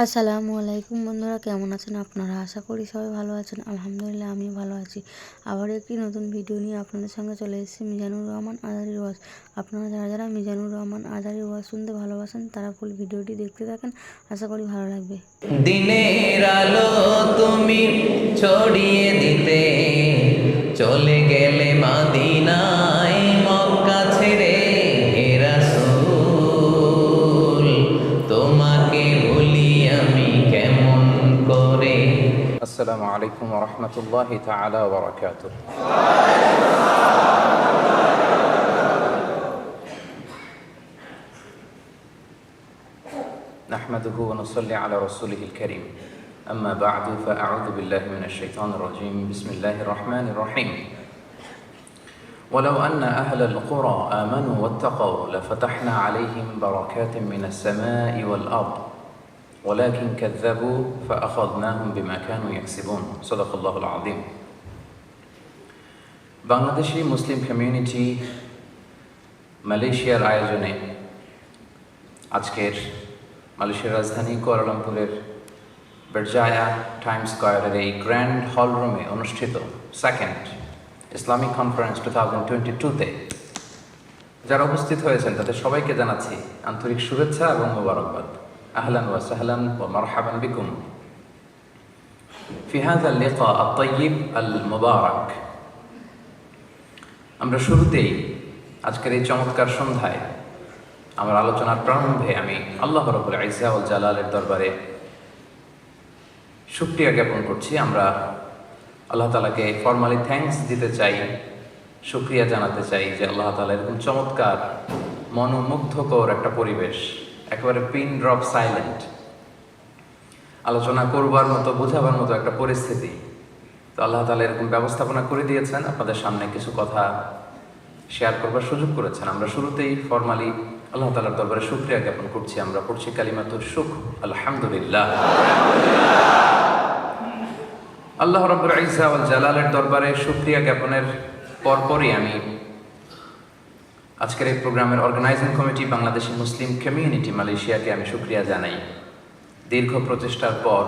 আসসালামু আলাইকুম বন্ধুরা, কেমন আছেন আপনারা? আশা করি সবাই ভালো আছেন। আলহামদুলিল্লাহ আমিও ভালো আছি। আবার একটি নতুন ভিডিও নিয়ে আপনাদের সঙ্গে চলে এসেছি মিজানুর রহমান আজারির ওয়াজ। আপনারা যারা যারা মিজানুর রহমান আজারির ওয়াজ শুনতে ভালোবাসেন তারা ফুল ভিডিওটি দেখতে থাকেন, আশা করি ভালো লাগবে। দিনের আলো তুমি ছড়িয়ে দিতে চলে গেলে মদিনায় মক্কা ছেড়ে হে রাসূল, তোমাকে ভুলি আমি কেমন করে। আসসালামু আলাইকুম ওয়া রাহমাতুল্লাহি তাআলা ওয়া বারাকাতুহু। নাহমাদুহু ওয়া নুসাল্লি আলা রাসূলিহিল কারীম। আম্মা বা'দু ফাআউযু বিল্লাহি মিনাশ শাইতানির রাজীম। বিসমিল্লাহির রাহমানির রাহিম। ولو أن أهل القرى آمنوا واتقوا لفتحنا عليهم بركات من السماء والأرض ولكن كذبوا فأخذناهم بما كانوا يكسبون صدق الله العظيم. বাংলাদেশি মুসলিম কমিউনিটি মালয়েশিয়ার আয়োজনে আজকের মালয়েশিয়ার রাজধানী কুয়ালালামপুরের বেরজায়া টাইম স্কয়ারের এই গ্র্যান্ড হল রুমে অনুষ্ঠিত সেকেন্ড ইসলামিক কনফারেন্স 2022-তে যারা উপস্থিত হয়েছেন তাদের সবাইকে জানাচ্ছি আন্তরিক শুভেচ্ছা এবং মোবারকবাদ। আহলান ওয়া সাহলান ওয়া মারহাবান বিকুম ফি হাযা আল-লিকা আত-তাইয়িব আল-মুবারাক। আমরা শুরুতেই আজকের এই চমৎকার সন্ধ্যায় আমার আলোচনার প্রারম্ভে আমি আল্লাহ রাব্বুল ইজ্জা ওয়াল জালালের দরবারে শুকরিয়া জ্ঞাপন করছি। আমরা আল্লাহ তাআলাকে ফরমালি থ্যাঙ্কস দিতে চাই, শুকরিয়া জানাতে চাই যে আল্লাহ তাআলা এরকম চমৎকার মনোমুগ্ধকর একটা পরিবেশ, একেবারে পিন ড্রপ সাইলেন্ট, আলোচনা করবার মতো বোঝাবার মতো একটা পরিস্থিতি, তো আল্লাহ তাআলা এরকম ব্যবস্থাপনা করে দিয়েছেন। আপনাদের সামনে কিছু কথা শেয়ার করবার সুযোগ করেছেন। আমরা শুরুতেই ফরমালি আল্লাহ তাআলার দরবারে শুকরিয়া জ্ঞাপন করছি। আমরা পড়ছি কালিমাতুশ শুকর, আলহামদুলিল্লাহ। আল্লাহ রাব্বুল ইজ্জা ওয়াল জালালের দরবারে শুকরিয়া জ্ঞাপনের পরপরই আমি আজকের এই প্রোগ্রামের organizing committee Bangladeshi Muslim community মালয়েশিয়াকে আমি শুকরিয়া জানাই। দীর্ঘ প্রচেষ্টার পর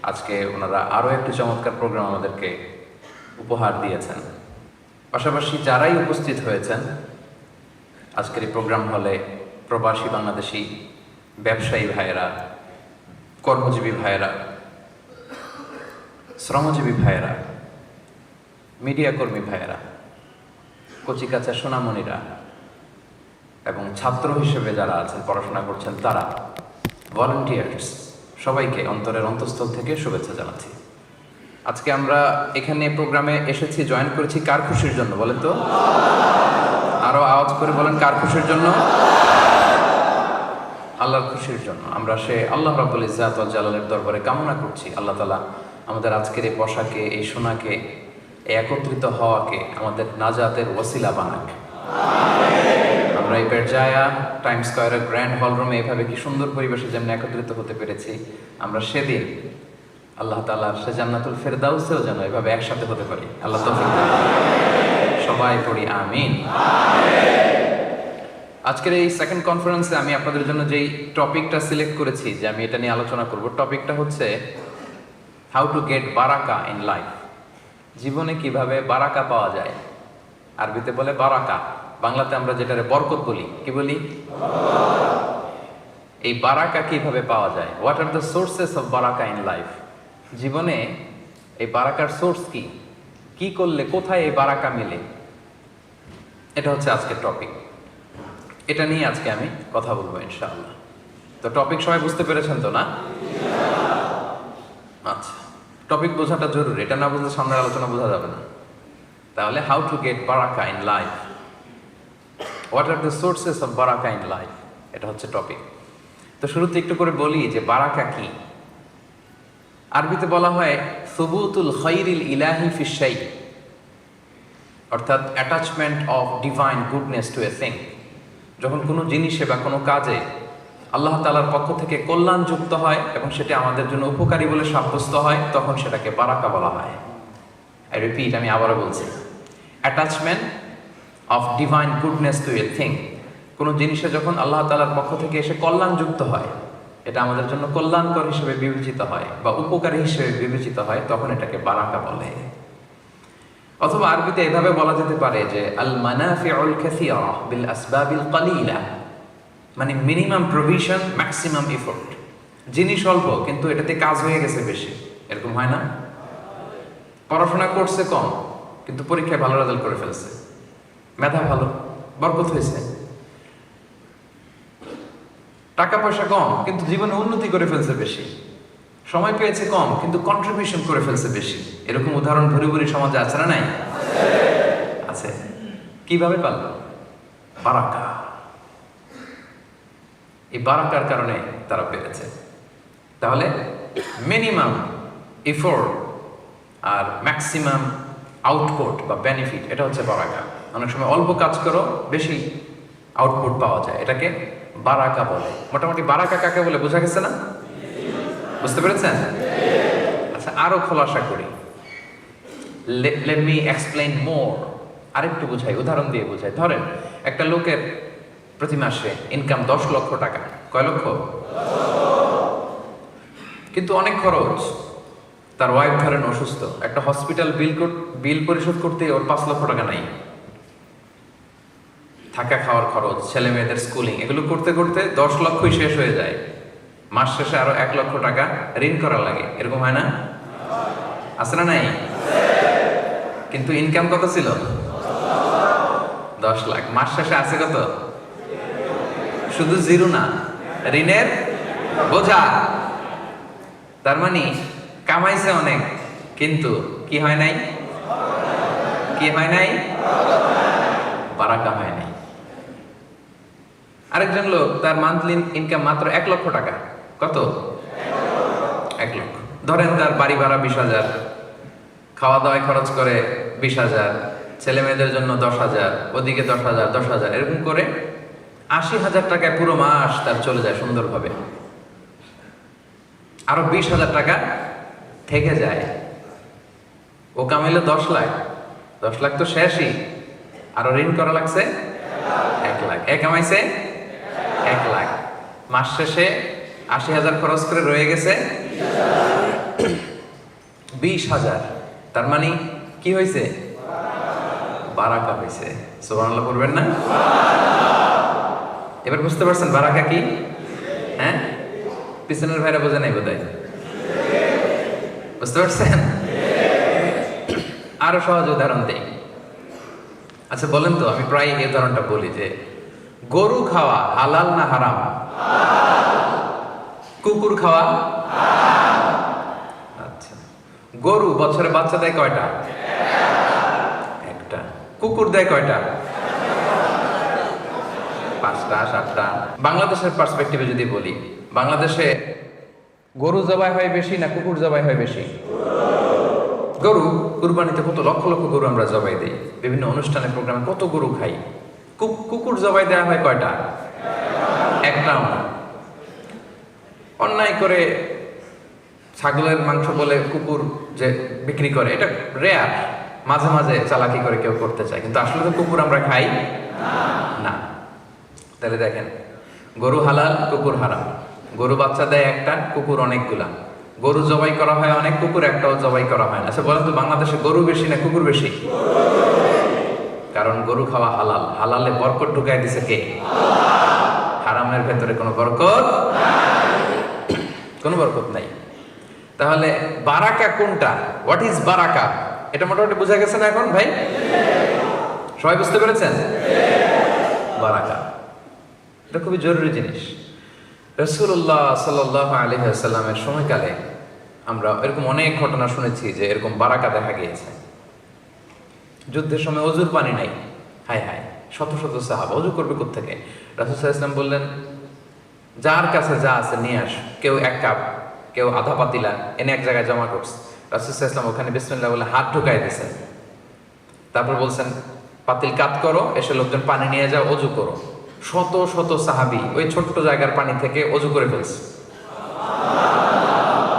আজকে ওনারা আরও একটি চমৎকার প্রোগ্রাম আমাদেরকে উপহার দিয়েছেন। পাশাপাশি যারাই উপস্থিত হয়েছেন আজকের এই প্রোগ্রাম হলে, প্রবাসী বাংলাদেশি ব্যবসায়ী ভাইয়েরা, কর্মজীবী ভাইয়েরা, শ্রমজীবী ভাইয়েরা, মিডিয়া কর্মী ভাইয়েরা, কচিকাচা সোনামণিরা এবং ছাত্র হিসেবে যারা আছেন, পড়াশোনা করছেন তারা, ভলান্টিয়ার্স, সবাইকে অন্তরের অন্তঃস্থল থেকে শুভেচ্ছা জানাচ্ছি। আজকে আমরা এখানে প্রোগ্রামে এসেছি, জয়েন করেছি কার খুশির জন্য বলেন তো? আরো আওয়াজ করে বলেন, কার খুশির জন্য? আল্লাহর খুশির জন্য। আমরা সে আল্লাহ রাব্বুল ইজ্জাত ওয়াল জালালের দরবারে কামনা করছি আল্লাহ তাআলা আমাদের আজকের এই বসাকে, এই শোনাকে, এই একত্রিত হওয়াকে আমাদের নাজাতের ওয়াসিলা বানাক। আমরা এই বেরজায়া টাইম স্কয়ারের গ্র্যান্ড হল রুমে এভাবে কি সুন্দর পরিবেশে যেমন একত্রিত হতে পেরেছি, আমরা সেদিন আল্লাহ তাআলার সে জান্নাতুল ফেরদাউসেও যেন এভাবে একসাথে হতে পারি। আল্লাহ তৌফিক দান। সবাই পড়ি আমিন। আজকের এই সেকেন্ড কনফারেন্সে আমি আপনাদের জন্য যেই টপিকটা সিলেক্ট করেছি যে আমি এটা নিয়ে আলোচনা করব, টপিকটা হচ্ছে হাউ টু গেট বারাকা ইন লাইফ। জীবনে কিভাবে বারাকা পাওয়া যায়। আরবিতে বলে বারাকা, বাংলাতে আমরা যেটারে বরকত বলি, কি বলি? এই বারাকা কিভাবে পাওয়া যায়? What are the sources of বারাকা ইন লাইফ। জীবনে এই বারাকার সোর্স কি, কি করলে কোথায় এই বারাকা মিলে, এটা হচ্ছে আজকের টপিক। এটা নিয়ে আজকে আমি কথা বলবো ইনশাআল্লাহ। তো টপিক সবাই বুঝতে পেরেছেন তো না? আচ্ছা, টপিক বোঝাটা জরুরি, এটা না বুঝলে সামনের আলোচনা বোঝা যাবে না। তাহলে হাউ টু গেট বারাকা in life, what are the sources of বারাকা ইন লাইফ, এটা হচ্ছে টপিক। তো শুরুতে একটু করে বলি যে বারাকা কি। আরবিতে বলা হয় সুবুতুল খাইরিল ইলাহি ফিশ শাই, অর্থাৎ attachment of divine goodness to a thing. যখন কোনো জিনিসে বা কোনো কাজে আল্লাহ তাআলার পক্ষ থেকে কল্যাণ যুক্ত হয় এবং সেটা আমাদের জন্য উপকারী বলে সাব্যস্ত হয়, তখন সেটাকে বারাকা বলা হয়। আই রিপিট, আমি আবারও বলছি, attachment of divine goodness to a thing. কোনো জিনিসে যখন আল্লাহ তাআলার পক্ষ থেকে এসে কল্যাণ যুক্ত হয়, এটা আমাদের জন্য কল্যাণকর হিসেবে বিবেচিত হয় বা উপকারী হিসেবে বিবেচিত হয়, তখন এটাকে বারাকা বলে। অথবা আরবিতে এভাবে বলা যেতে পারে যে আল মানাফিউল কাসীরা বিল আসবাবিল কালিলা, মানে মিনিমাম প্রভিশন ম্যাক্সিমাম এফোর্ট। জিনিস অল্প কিন্তু এটাতে কাজ হয়ে গেছে বেশি, এরকম হয় না? পড়াশোনা করছে কম কিন্তু পরীক্ষায় ভালো রেজাল্ট করে ফেলছে, মেধা ভালো, বরকত হয়েছে। টাকা পয়সা কম কিন্তু জীবনে উন্নতি করে ফেলছে বেশি। সময় পেয়েছে কম কিন্তু কন্ট্রিবিউশন করে ফেলছে বেশি। এরকম উদাহরণ ভরি ভরি সমাজে আছে না নাই? আছে। কিভাবে পারল? বারাকা। এই বারাকার কারণে তারা পেরেছে। তাহলে মিনিমাম এফোর্ট আর ম্যাক্সিমাম আউটপুট বা বেনিফিট, এটা হচ্ছে বারাকা। অনেক সময় অল্প কাজ করো, বেশি আউটপুট পাওয়া যায়, এটাকে বারাকা বলে। মোটামুটি বারাকা কাকে বলে বোঝা গেছে না? বুঝতে পেরেছেন? আচ্ছা, আরো খোলাসা করি। লেট মি এক্সপ্লেইন মোর। আরেকটু বুঝাই, উদাহরণ দিয়ে বুঝাই। ধরেন একটা লোকের প্রতি মাসে ইনকাম 10 লক্ষ টাকা। কয় লক্ষ? কিন্তু অনেক খরচ। তার ওয়াইফ ধরেন অসুস্থ, একটা হসপিটাল বিল পরিশোধ করতে ওর 5 লক্ষ টাকা নাই। থাকা খাওয়ার খরচ, ছেলে মেয়েদের স্কুলিং, এগুলো করতে করতে 10 লক্ষই শেষ হয়ে যায়। মাস শেষে আরো 1 লক্ষ টাকা ঋণ করা লাগে। এরকম হয় না? আছে না নাই? কিন্তু ইনকাম কত ছিল? 10 লাখ। মাস শেষে আছে কত? শুধু জিরো না, ঋণের বোঝা। তার মানে কামাইছে অনেক কিন্তু কি হয় নাই? কি হয় নাই? বারাকা হয় নাই। আরেকজন লোক, তার মান্থলি ইনকাম মাত্র 1 লক্ষ টাকা। কত? 1 লক্ষ। ধরেন তার বাড়ি ভাড়া 20,000, খাওয়া দাওয়ায় খরচ করে 20,000, ছেলে মেয়েদের জন্য 10,000, ওদিকে 10,000, 10,000, এরকম করে 80,000 টাকায় পুরো মাস তার চলে যায় সুন্দরভাবে। আরো 20,000 টাকা থেকে যায়। ও কামাইলে 10 লাখ, 10 লাখ তো শেষই, আরো ঋণ করা লাগছে 1 লাখ। কামাইছে 1 লাখ, মাস শেষে 80,000 খরচ করে রয়ে গেছে 20,000। তার মানে কি হয়েছে? বারাকা হয়েছে। সুবহানাল্লাহ পড়বেন না? এবার বুঝতে পারছেন বারাকা কি? হ্যাঁ, পিছনের ভাইরা বোঝে নাই বোধহয়। বুঝতে পারছেন? আরো সহজ উদাহরণ দেই। আচ্ছা বলেন তো, আমি প্রায় এই উদাহরণটা বলি যে গরু খাওয়া হালাল না হারাম? কুকুর খাওয়া? আচ্ছা, গরু বছরে বাচ্চা দেয় কয়টা? একটা। কুকুর দেয় কয়টা? 5টা 7টা। বাংলাদেশের পার্সপেক্টিভে যদি বলি, বাংলাদেশে গরু জবাই হয় বেশি না কুকুর জবাই হয় বেশি? গরু। কুরবানিতে কত লক্ষ লক্ষ গরু আমরা জবাই দিই, বিভিন্ন অনুষ্ঠানে প্রোগ্রামে কত গরু খাই। কুকুর জবাই দেওয়া হয় কয়টা? একটাও না। অন্যায় করে ছাগলের মাংস বলে কুকুর যে বিক্রি করে, এটা রেয়ার। মাঝে মাঝে চালাকি করে কেউ করতে চায়, কিন্তু আসলে তো কুকুর আমরা খাই না। তাহলে দেখেন, গরু হালাল, কুকুর হারাম। গরু বাচ্চা দেয় একটা, কুকুর অনেকগুলা। গরু জবাই করা হয় অনেক, কুকুর একটাও জবাই করা হয় না। আচ্ছা বলেন তো, বাংলাদেশে গরু বেশি না কুকুর বেশি? কারণ গরু খাওয়া হালাল। হালালে বরকত ঢুকাই দিছে কে? হারামের ভেতরে কোনো বরকত, কোনো বরকত নাই। তাহলে বারাকা কোনটা? হোয়াট ইজ বারাকা? এটা মোটামুটি বোঝা গেছে না এখন ভাই? সবাই বুঝতে পেরেছেন? বারাকা এটা খুবই জরুরি জিনিস। রাসূলুল্লাহ সাল্লাল্লাহু আলাইহি ওয়াসাল্লামের সময়কালে আমরা এরকম অনেক ঘটনা শুনেছি যে এরকম বারাকা দেখা গিয়েছে। যুদ্ধের সময় অজুর পানি নাই, হায় হায়, শত শত সাহাবা অজু করবে কোত্থেকে? রাসূল সাল্লাল্লাহু আলাইহি ওয়াসাল্লাম বললেন, যার কাছে যা আছে নিয়ে আস। কেউ 1 কাপ, কেউ আধা পাতিলা এনে এক জায়গায় জমা করছে। রাসূল সাল্লাল্লাহু আলাইহি ওয়াসাল্লাম ওখানে বিসমিল্লাহ বলে হাত ঢুকাই দিয়েছেন। তারপর বলছেন, পাতিল কাত করো, এসে লোকজন পানি নিয়ে যাও, অজু করো। শত শত সাহাবী ওই ছোট্ট জায়গার পানি থেকে অজু করে ফেলছে।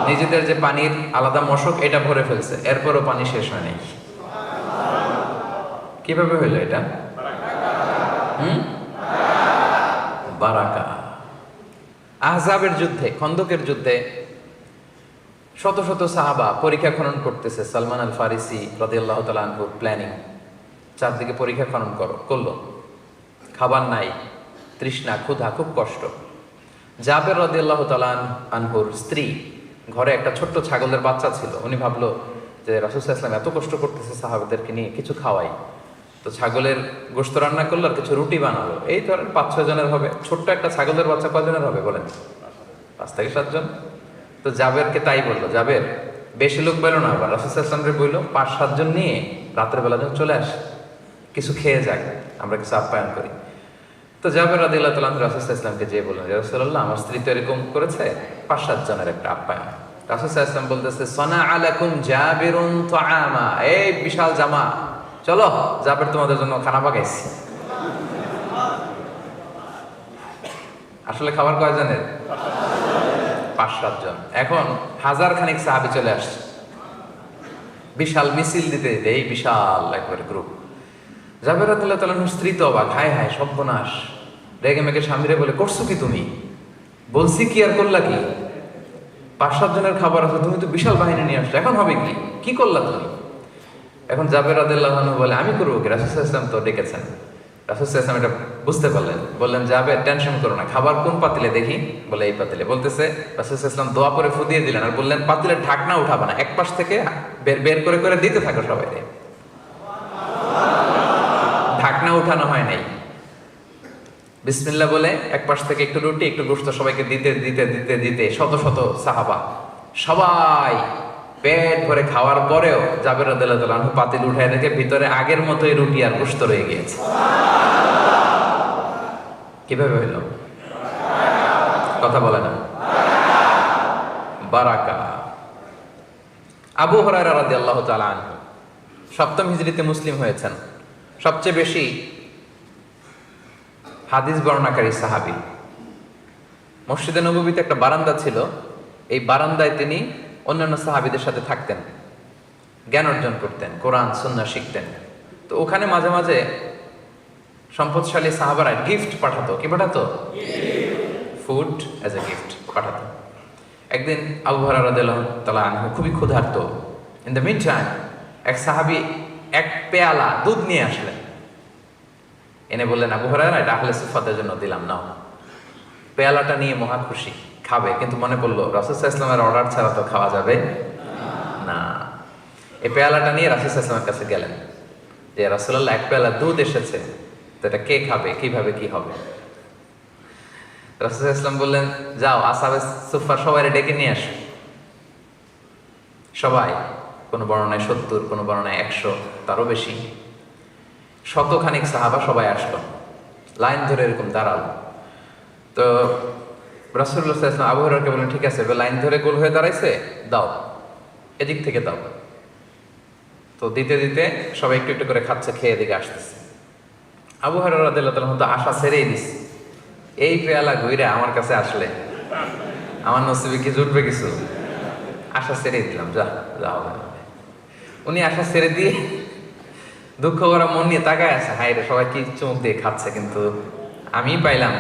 নিজেদের যে পানির আলাদা মশক, এটা ভরে ফেলছে, এরপরও পানি শেষ হয় নাই। কিভাবে হইলো এটা? বারাকা। আহজাবের যুদ্ধে, খন্দকের যুদ্ধে শত শত সাহাবা পরীক্ষা খনন করতেছে। সালমান আল ফারিসি রাদিয়াল্লাহু তাআলা আনহুর প্ল্যানিং, চারদিকে পরীক্ষা খনন করলো, খাবার নাই, তৃষ্ণা, ক্ষুধা, খুব কষ্ট। জাবের রাদিয়াল্লাহু তাআলা আনহুর স্ত্রী, ঘরে একটা ছোট্ট ছাগলের বাচ্চা ছিল। উনি ভাবলো যে রাসূল সাল্লাল্লাহু আলাইহি ওয়াসাল্লাম এত কষ্ট করতেছে সাহাবাদেরকে নিয়ে, কিছু খাওয়াই। তো ছাগলের গোশত রান্না করলো আর কিছু রুটি বানালো। এই ধরেন 5-6 জনের হবে। ছোট্ট একটা ছাগলের বাচ্চা কয়জনের হবে বলেন? 5 থেকে 7 জন। তো জাবেরকে তাই বললো, জাবের বেশি লোক পেলো না, আবার রাসূল সাল্লাল্লাহু আলাইহি ওয়াসাল্লামকে বললো 5-7 জন নিয়ে রাতের বেলা যখন চলে আসে কিছু খেয়ে যাক, আমরা কিছু আপ্যায়ন করি। তো জাবের রাদিয়াল্লাহু তাআলা রাসূল সাল্লাল্লাহু আলাইহি ওয়াসাল্লামকে যেয়ে বললেন, ইয়া রাসূলুল্লাহ, আমার স্ত্রী তো এরকম করেছে, 5-7 জনের একটা আপ্যায়ন। রাসূল সাল্লাল্লাহু আলাইহি ওয়াসাল্লাম বলতেছে, সানা আলাকুম জাবিরুন তুআমা, এই বিশাল জামা, চলো জাবের তোমাদের জন্য খানা পাকাইছি। আসলে খাবার কয়জনের? 5-7 জন। এখন 1000 খানিক সাহাবী চলে আসছে, বিশাল মিছিল দিতে দিতে, এই বিশাল একবারে গ্রুপ। জাবের রাদিয়াল্লাহু তাআলা আনহুর স্ত্রী তো অবাক, হায় হায় সর্বনাশ, রেগে মেগে স্বামীরে বলে, করছো কি তুমি? বলছি কি আর করলা কি? 5-7 জনের খাবার আছে, তুমি তো বিশাল বাহিনী নিয়ে আসছো, এখন হবে কি? কি করলা তুমি? এখন জাবের রাদিয়াল্লাহু আনহু বলে, আমি করবো কি? রাসূল সাল্লাল্লাহু আলাইহি ওয়াসাল্লাম তো ডেকেছেন। রাসূল সাল্লাল্লাহু আলাইহি ওয়াসাল্লাম এটা বুঝতে পারলেন, বললেন, জাবের টেনশন করো না, খাবার কোন পাতিলে দেখি? বলে এই পাতিলে। বলতেছে রাসূল সাল্লাল্লাহু আলাইহি ওয়াসাল্লাম দোয়া করে ফুদিয়ে দিলেন আর বললেন, পাতিলের ঢাকনা উঠাবা না, এক পাশ থেকে বের করে করে দিতে থাকো সবাই। ঢাকনা উঠানো হয় নাই, বিসমিল্লাহ বলে এক পাশ থেকে একটু রুটি একটু গোশত সবাইকে দিতে দিতে দিতে দিতে শত শত সাহাবা সবাই পেট ভরে খাওয়ার পরেও জাবের রাদিয়াল্লাহু তাআলা আনহু পাতিল উঠায় রেখে ভিতরে আগের মতোই রুটি আর গোশত রয়ে গিয়েছে। কিভাবে হইল? কথা বলে না, বারাকা। আবু হুরায়রা রাদিয়াল্লাহু তাআলা আনহু 7ম হিজরিতে মুসলিম হয়েছেন, সবচেয়ে বেশি হাদিস বর্ণনাকারী সাহাবী। মসজিদে নববীতে একটা বারান্দা ছিল, এই বারান্দায় তিনি অন্যান্য সাহাবীদের সাথে থাকতেন, জ্ঞান অর্জন করতেন, কোরআন সুন্নাহ শিখতেন। তো ওখানে মাঝে মাঝে সম্পদশালী সাহাবারা গিফট পাঠাতো। কি পাঠাতো? ফুড অ্যাজ এ গিফট পাঠাতো। একদিন আবু হুরায়রা রাদিয়াল্লাহু তাআলা আনহু খুবই ক্ষুধার্ত। ইন দ্য মিন টাইম এক সাহাবী এক পেয়ালা দুধ নিয়ে আসলেন, এনে বললেন, আবু হুরায়রা, এটা আহলে সুফফাদের জন্য দিলাম, নাও। পেয়ালাটা নিয়ে মহা খুশি, খাবে, কিন্তু মনে পড়লো রাসূল সাল্লাল্লাহু আলাইহি ওয়াসাল্লামের অর্ডার ছাড়া তো খাওয়া যাবে না। এই পেয়ালাটা নিয়ে রাসূল সাল্লাল্লাহু আলাইহি ওয়াসাল্লামের কাছে গেলেন, যে রাসূলুল্লাহ, এক পেয়ালা দুধ এসেছে, তো এটা কে খাবে, কিভাবে কি হবে? রাসূল সাল্লাল্লাহু আলাইহি ওয়াসাল্লাম বললেন, যাও আসহাবে সুফফা সবাই ডেকে নিয়ে আসো। সবাই, কোনো বর্ণনায় 70, কোনো বর্ণনায় 100, তারও বেশি, শতখানিক সাহাবা সবাই আসলো, লাইন ধরে এরকম দাঁড়ালো। তো রাসূলুল্লাহ সাল্লাল্লাহু আলাইহি ওয়াসাল্লাম আবু হুরায়রাকে বললেন, ঠিক আছে, লাইন ধরে গোল হয়ে দাঁড়াইছে, দাও, এদিক থেকে দাও। তো দিতে দিতে সবাই একটু একটু করে খাচ্ছে, খেয়ে এদিকে আসতেছে। আবু হুরায়রা রাদিয়াল্লাহু তাআলা তো আশা ছেড়েই দিছে, এই পেয়ালা ঘুরে আমার কাছে আসলে আমার নসিবে কি জুটবে কিছু? আশা ছেড়েই দিলাম, যা যাও। উনি আশা ছেড়ে দিয়ে দুঃখ করা মন নিয়ে তাকায় আছে, হায় রে, সবাই কি চোখ দিয়ে খাচ্ছে, কিন্তু আমি পাইলাম,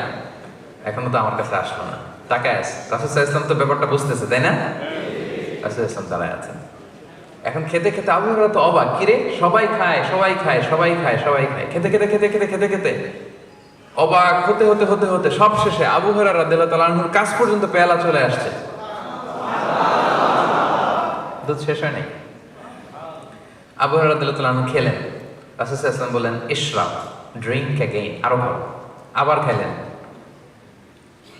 এখনো তো আমার কাছে আসলো না। তাকায় আছে। রাসূল সাল্লাল্লাহু আলাইহি ওয়াসাল্লাম তো ব্যাপারটা বুঝতেছে, তাই না? রাসূল সাল্লাল্লাহু আলাইহি ওয়াসাল্লাম দাঁড়ায় আছেন। এখন খেতে খেতে আবু হুরায়রা তো অবাক, কিরে, সবাই খায় সবাই খায় সবাই খায় সবাই খায়, খেতে খেতে খেতে খেতে খেতে খেতে অবাক হতে হতে হতে হতে সব শেষে আবু হুরায়রা রাদিয়াল্লাহু তাআলা আনহুর কাছ পর্যন্ত পেয়ালা চলে আসছে, দুধ শেষ হয় নাই। আবু হুরায়রা রাদিয়াল্লাহু তাআলা আনহু খেলেন। রাসূল সাল্লাল্লাহু আলাইহি ওয়াসাল্লাম বলেন, ইশরাব, ড্রিঙ্ক অ্যাগেইন, আরো খাও। আবার খেলেন।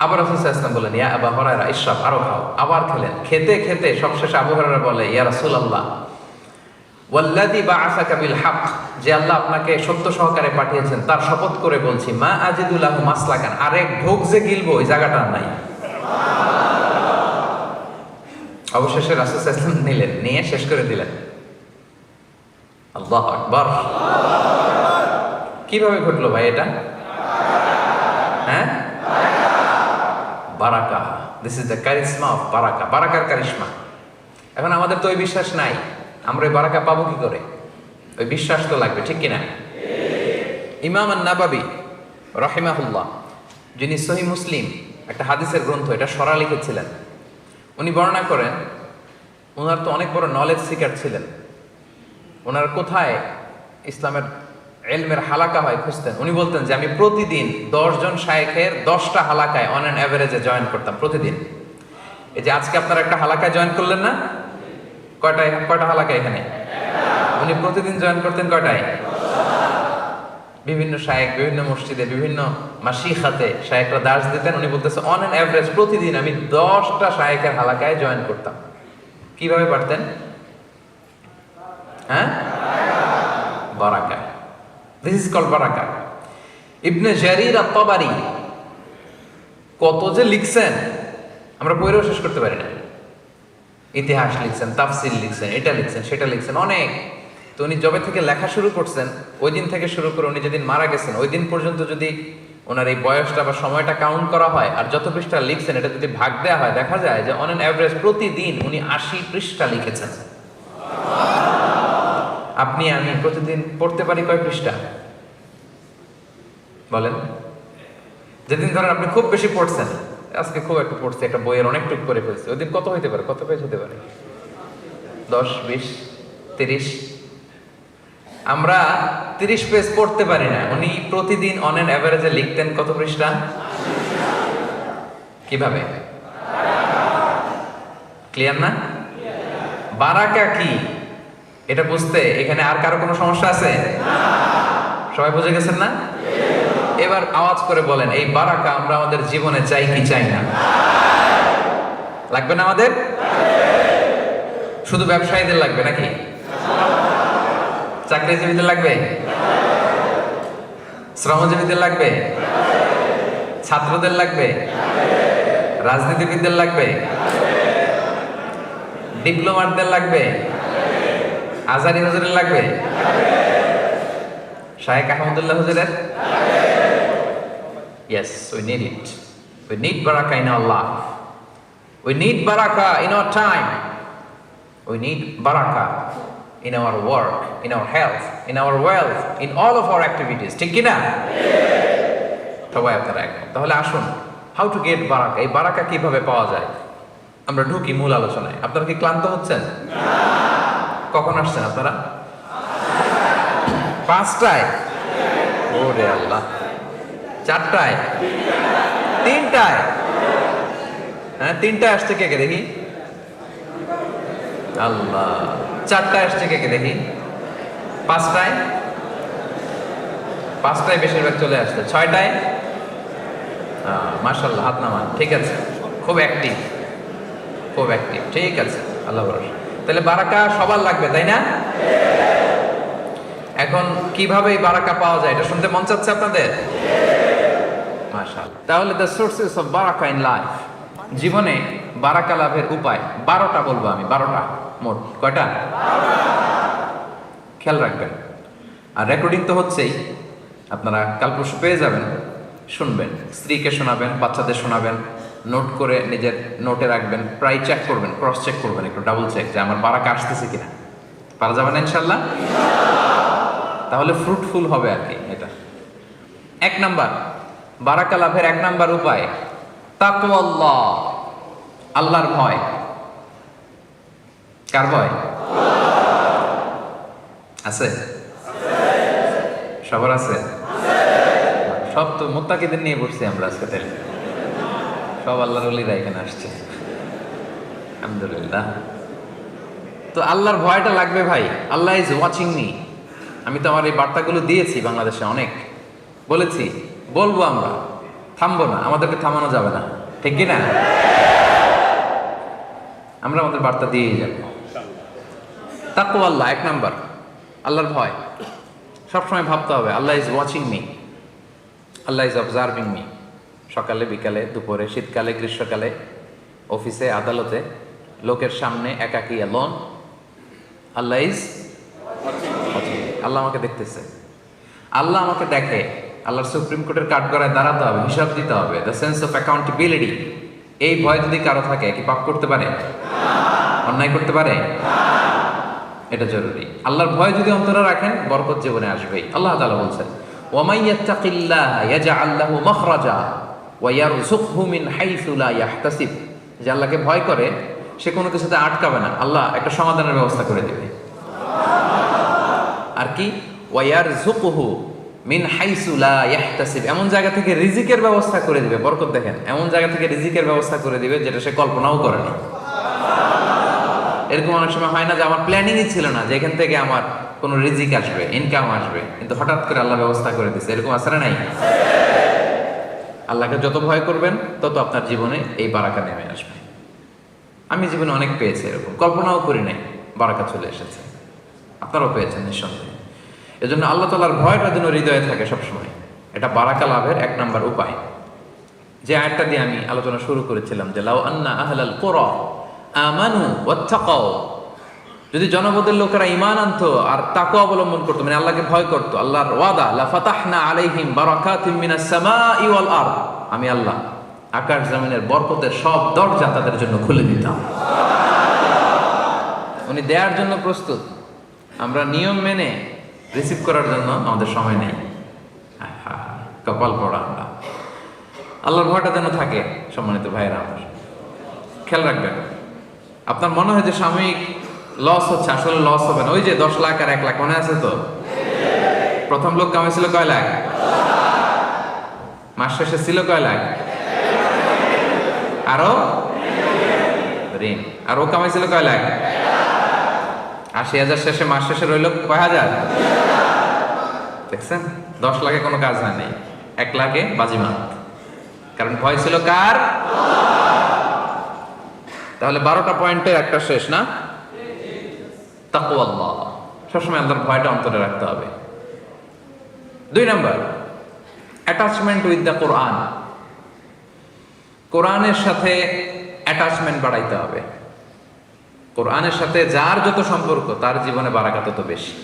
আবার রাসূল সাল্লাল্লাহু আলাইহি ওয়াসাল্লাম বলেন, ইয়া আবু হুরায়রা ইশরাব, আরো খাও। আবার খেলেন। খেতে খেতে সবশেষে আবু হুরায়রা বলে, ইয়া রাসূলুল্লাহ, ওয়াল্লাযী বা'আসাকা বিল হক, যে আল্লাহ আপনাকে সত্য সহকারে পাঠিয়েছেন তার শপথ করে বলছি, মা আজিদু লাহু মাসলাকান, আরেক ঢোক যে গিলবো ওই জায়গাটা নাই। অবশেষে রাসূল সাল্লাল্লাহু আলাইহি ওয়াসাল্লাম নিলেন, নিয়ে শেষ করে দিলেন। আল্লাহু আকবার। কিভাবে ঘটলো ভাই এটা? হ্যাঁ, Baraka. This is the charisma of Baraka, বারাকার কারিশমা। এখন আমাদের তো ওই বিশ্বাস নাই, আমরা ওই বারাকা পাবো কি করে? ওই বিশ্বাস তো লাগবে, ঠিক কিনা? ইমাম আন-নাবাবী রাহিমাহুল্লাহ, যিনি সহিহ মুসলিম একটা হাদিসের গ্রন্থ, এটা সরা লিখেছিলেন। উনি বর্ণনা করেন ওনার তো অনেক বড় নলেজ সিকার ছিলেন। ওনার কোথায় ইসলামের এলমের হালাকা হয় খুঁজতেন। উনি বলতেন যে আমি প্রতিদিন 10 জন শায়েখের 10টা হালাকায় অন অ্যান অ্যাভারেজে জয়েন করতাম প্রতিদিন। এই যে আজকে আপনারা একটা হালাকায় জয়েন করলেন না, কয়টা হালাকা এখানে? উনি প্রতিদিন জয়েন করতেন কয়টায়? বিভিন্ন শায়েখ, বিভিন্ন মসজিদে, বিভিন্ন মাশিখাতে শায়েখরা দার্স দিতেন। উনি বলতেছে অন অ্যান অ্যাভারেজ প্রতিদিন আমি 10টা শায়েখের হালাকায় জয়েন করতাম। কিভাবে পারতেন? হ্যাঁ, বারাকা। দিস ইজ কল্ড বারাকা। ইবনে জারির আত-তাবারি কত যে লিখছেন আমরা পড়েও শেষ করতে পারি না। ইতিহাস লিখছেন, তাফসির লিখছেন, এটা লিখছেন, সেটা লিখছেন, অনেক। তো উনি যবে থেকে লেখা শুরু করছেন ওই দিন থেকে শুরু করে উনি যেদিন মারা গেছেন ওই দিন পর্যন্ত যদি ওনার এই বয়সটা বা সময়টা কাউন্ট করা হয় আর যত পৃষ্ঠা লিখছেন এটা যদি ভাগ দেওয়া হয় দেখা যায় যে অন অ্যান অ্যাভারেজ প্রতিদিন উনি 80 পৃষ্ঠা লিখেছেন। আপনি আমি প্রতিদিন পড়তে পারি কয় পৃষ্ঠা বলেন? যেদিন ধরেন আপনি খুব বেশি পড়ছেন, আজকে খুব একটু পড়ছি, একটা বইয়ের অনেকটুক করে ফেলছে, ওই দিন কত হইতে পারে? কত পেজ হতে পারে? 10, 20, 30। আমরা 30 পেজ পড়তে পারি না। উনি প্রতিদিন অন অ্যান অ্যাভারেজে লিখতেন কত পৃষ্ঠা? কিভাবে? ক্লিয়ার না? বারাকা কি এটা বুঝতে এখানে আর কারো কোনো সমস্যা আছে? সবাই বুঝে গেছেন না? এবার আওয়াজ করে বলেন, এই বারাকা আমরা আমাদের জীবনে চাই কি চাই না? লাগবে না আমাদের? শুধু ব্যবসায়ীদের লাগবে নাকি? চাকরিজীবীদের লাগবে? শ্রমজীবীদের লাগবে? ছাত্রদের লাগবে? রাজনীতিবিদদের লাগবে? ডিপ্লোমারদের লাগবে? আজারি হুজুরের লাগবে? শায়েখ আহমদুল্লাহ হুজুরের? Yes, we need it. We need barakah in our life. We need barakah in our time. We need barakah in our work, in our health, in our wealth, in all of our activities. ঠিক কি না? সবাই আপনারা একদম। তাহলে আসুন, how to get barakah, এই বারাকা কিভাবে পাওয়া যায় আমরা ঢুকি মূল আলোচনায়। আপনারা কি ক্লান্ত হচ্ছেন? কখন আসছেন আপনারা? 5টায়? ওরে আল্লাহ। 4টায়? 3টায়? হ্যাঁ, 3টায় আসছে কে কে দেখি? আল্লাহ। 4টায় আসছে কে কে দেখি? 5টায়? 5টায় বেশিরভাগ চলে আসছে। 6টায়? মাশাআল্লাহ, হাত নামান। ঠিক আছে, খুব অ্যাক্টিভ, খুব অ্যাক্টিভ। ঠিক আছে, আল্লাহ ভরসা। তাহলে বারাকা সবার লাগবে, তাই না? এখন কিভাবে এই বারাকা পাওয়া যায় এটা শুনতে মন চাচ্ছে আপনাদের? মাশাআল্লাহ। তাহলে দ্য সোর্সেস অফ বারাকা ইন লাইফ, জীবনে বারাকা লাভের উপায় 12টা বলবো আমি। 12টা মোট। কয়টা? খেয়াল রাখবেন। আর রেকর্ডিং তো হচ্ছেই, আপনারা কাল পরশু পেয়ে যাবেন, শুনবেন, স্ত্রীকে শোনাবেন, বাচ্চাদের শোনাবেন, নোট করে নিজের নোটে রাখবেন, প্রায় চেক করবেন, ক্রস চেক করবেন, একটু ডাবল চেক যে আমার বারাকা আসতেছে কিনা। পারা যাবে না ইনশাল্লাহ? তাহলে ফ্রুটফুল হবে আর কি এটা। 1 নাম্বার বারাকা লাভের 1 নাম্বার উপায় তাকওয়াল্লাহ, আল্লাহর ভয়। কার ভয়? আছে? সবার আছে? সব তো মুত্তাকিদের নিয়ে বসছি আমরা আজকে। তাহলে সব আল্লাহর ওলিরা এখানে আসছে, আলহামদুলিল্লাহ। তো আল্লাহর ভয়টা লাগবে ভাই। আল্লাহ ইজ ওয়াচিং মি। আমি তো আমার এই বার্তাগুলো দিয়েছি বাংলাদেশে, অনেক বলেছি, বলবো, আমরা থামবো না, আমাদেরকে থামানো যাবে না, ঠিক কি না? আমরা আমাদের বার্তা দিয়েই যাব। তাকওয়াল্লাহ 1 নাম্বার, আল্লাহর ভয়। সবসময় ভাবতে হবে Allah is watching me, Allah is observing me. সকালে, বিকালে, দুপুরে, শীতকালে, গ্রীষ্মকালে, অফিসে, আদালতে, লোকের সামনে, একাকী, অ্যালোন, আল্লাহ ইজ ওয়াচিং। আল্লাহ আমাকে দেখতেছে, আল্লাহ আমাকে দেখে। আল্লাহর সুপ্রিম কোর্টের কাঠগড়ায় দাঁড়াতে হবে, হিসাব দিতে হবে। দ্য সেন্স অফ অ্যাকাউন্টেবিলিটি, এই ভয় যদি কারো থাকে, কি পাপ করতে পারে? অন্যায় করতে পারে? এটা জরুরি। আল্লাহর ভয় যদি অন্তরে রাখেন বরকত জীবনে আসবেই। আল্লাহ তাআলা বলছেন ওয়া মান ইয়াত্তাকিল্লাহ ইয়াজআল লাহু মাখরাজা ওয়া ইয়ারযুকহু মিন হাইসু লা ইয়াহতাসিব, যে আল্লাহকে ভয় করে সে কোনো কিছুতে আটকাবে না, আল্লাহ একটা সমাধানের ব্যবস্থা করে দেবে। আর কি ওয়া ইয়ারযুকহু মিন হাইসু লা ইয়াহতাসিব, এমন জায়গা থেকে রিজিকের ব্যবস্থা করে দিবে। বরকত দেখেন, এমন জায়গা থেকে রিজিকের ব্যবস্থা করে দিবে যেটা সে কল্পনাও করেনি। এরকম অনেক সময় হয় না যে আমার প্ল্যানিংই ছিল না যে এখান থেকে আমার কোনো রিজিক আসবে, ইনকাম আসবে, কিন্তু হঠাৎ করে আল্লাহ ব্যবস্থা করে দিচ্ছে। এরকম আছে না নাই? আল্লাহকে যত ভয় করবেন তত আপনার জীবনে এই বারাকা নেমে আসবে। আমি জীবনে অনেক পেয়েছি, এরকম কল্পনাও করি নাই, বারাকা চলে এসেছে। আপনারাও পেয়েছেন নিঃসন্দেহে। এজন্য আল্লাহ তাআলার ভয়টা যেন হৃদয়ে থাকে সবসময়, এটা বারাকা লাভের এক নাম্বার উপায়। যে আয়াতটা দিয়ে আমি আলোচনা শুরু করেছিলাম যে লাউ আন্না আহলাল কুরা আমানু ওয়াত্তাকাও, যদি জনপদের লোকেরা ঈমান আনতো আর তাকওয়া অবলম্বন করতো, মানে আল্লাহকে ভয় করতো, আল্লাহর ওয়াদা লা ফাতাহনা আলাইহিম বারাকাতিম মিনাস সামাই ওয়াল আরদ, আমি আল্লাহ আকাশ জমিনের বরকতের সব দরজা তাদের জন্য খুলে দিতাম। উনি দেওয়ার জন্য প্রস্তুত, আমরা নিয়ম মেনে রিসিভ করার জন্য আমাদের সময় নেই। কপাল পড়া আমরা। আল্লাহর ভয়টা যেন থাকে সম্মানিত ভাইয়েরা। আমার খেয়াল রাখবেন, আপনার মনে হয় যে সাময়িক লস হচ্ছে, আসলে লস হবে না। ওই যে 10 লাখ আর 1 লাখ মনে আছে তো? প্রথম লোক কামাইছিল কয় লাখ? মাস শেষে ছিল কয় লাখ? আরো ঋণ। আর ও কামাইছিল কয় লাখ? 80,000 শেষে, মাস শেষে রইল কয় হাজার? দেখছেন, 10 লাখে কোনো কাজ হয় নাই, 1 লাখে বাজিমাত। কারণ ভয় ছিল কার? তাহলে 12টা পয়েন্টের একটা শেষ না? তাকওয়াল্লাহ, সবসময় আল্লাহর ভয়টা অন্তরে রাখতে হবে। 2 নাম্বার, অ্যাটাচমেন্ট উইথ দ্য কোরআন। কোরআনের সাথে অ্যাটাচমেন্ট বাড়াইতে হবে। কোরআনের সাথে যার যত সম্পর্ক তার জীবনে বারাকা তত বেশি।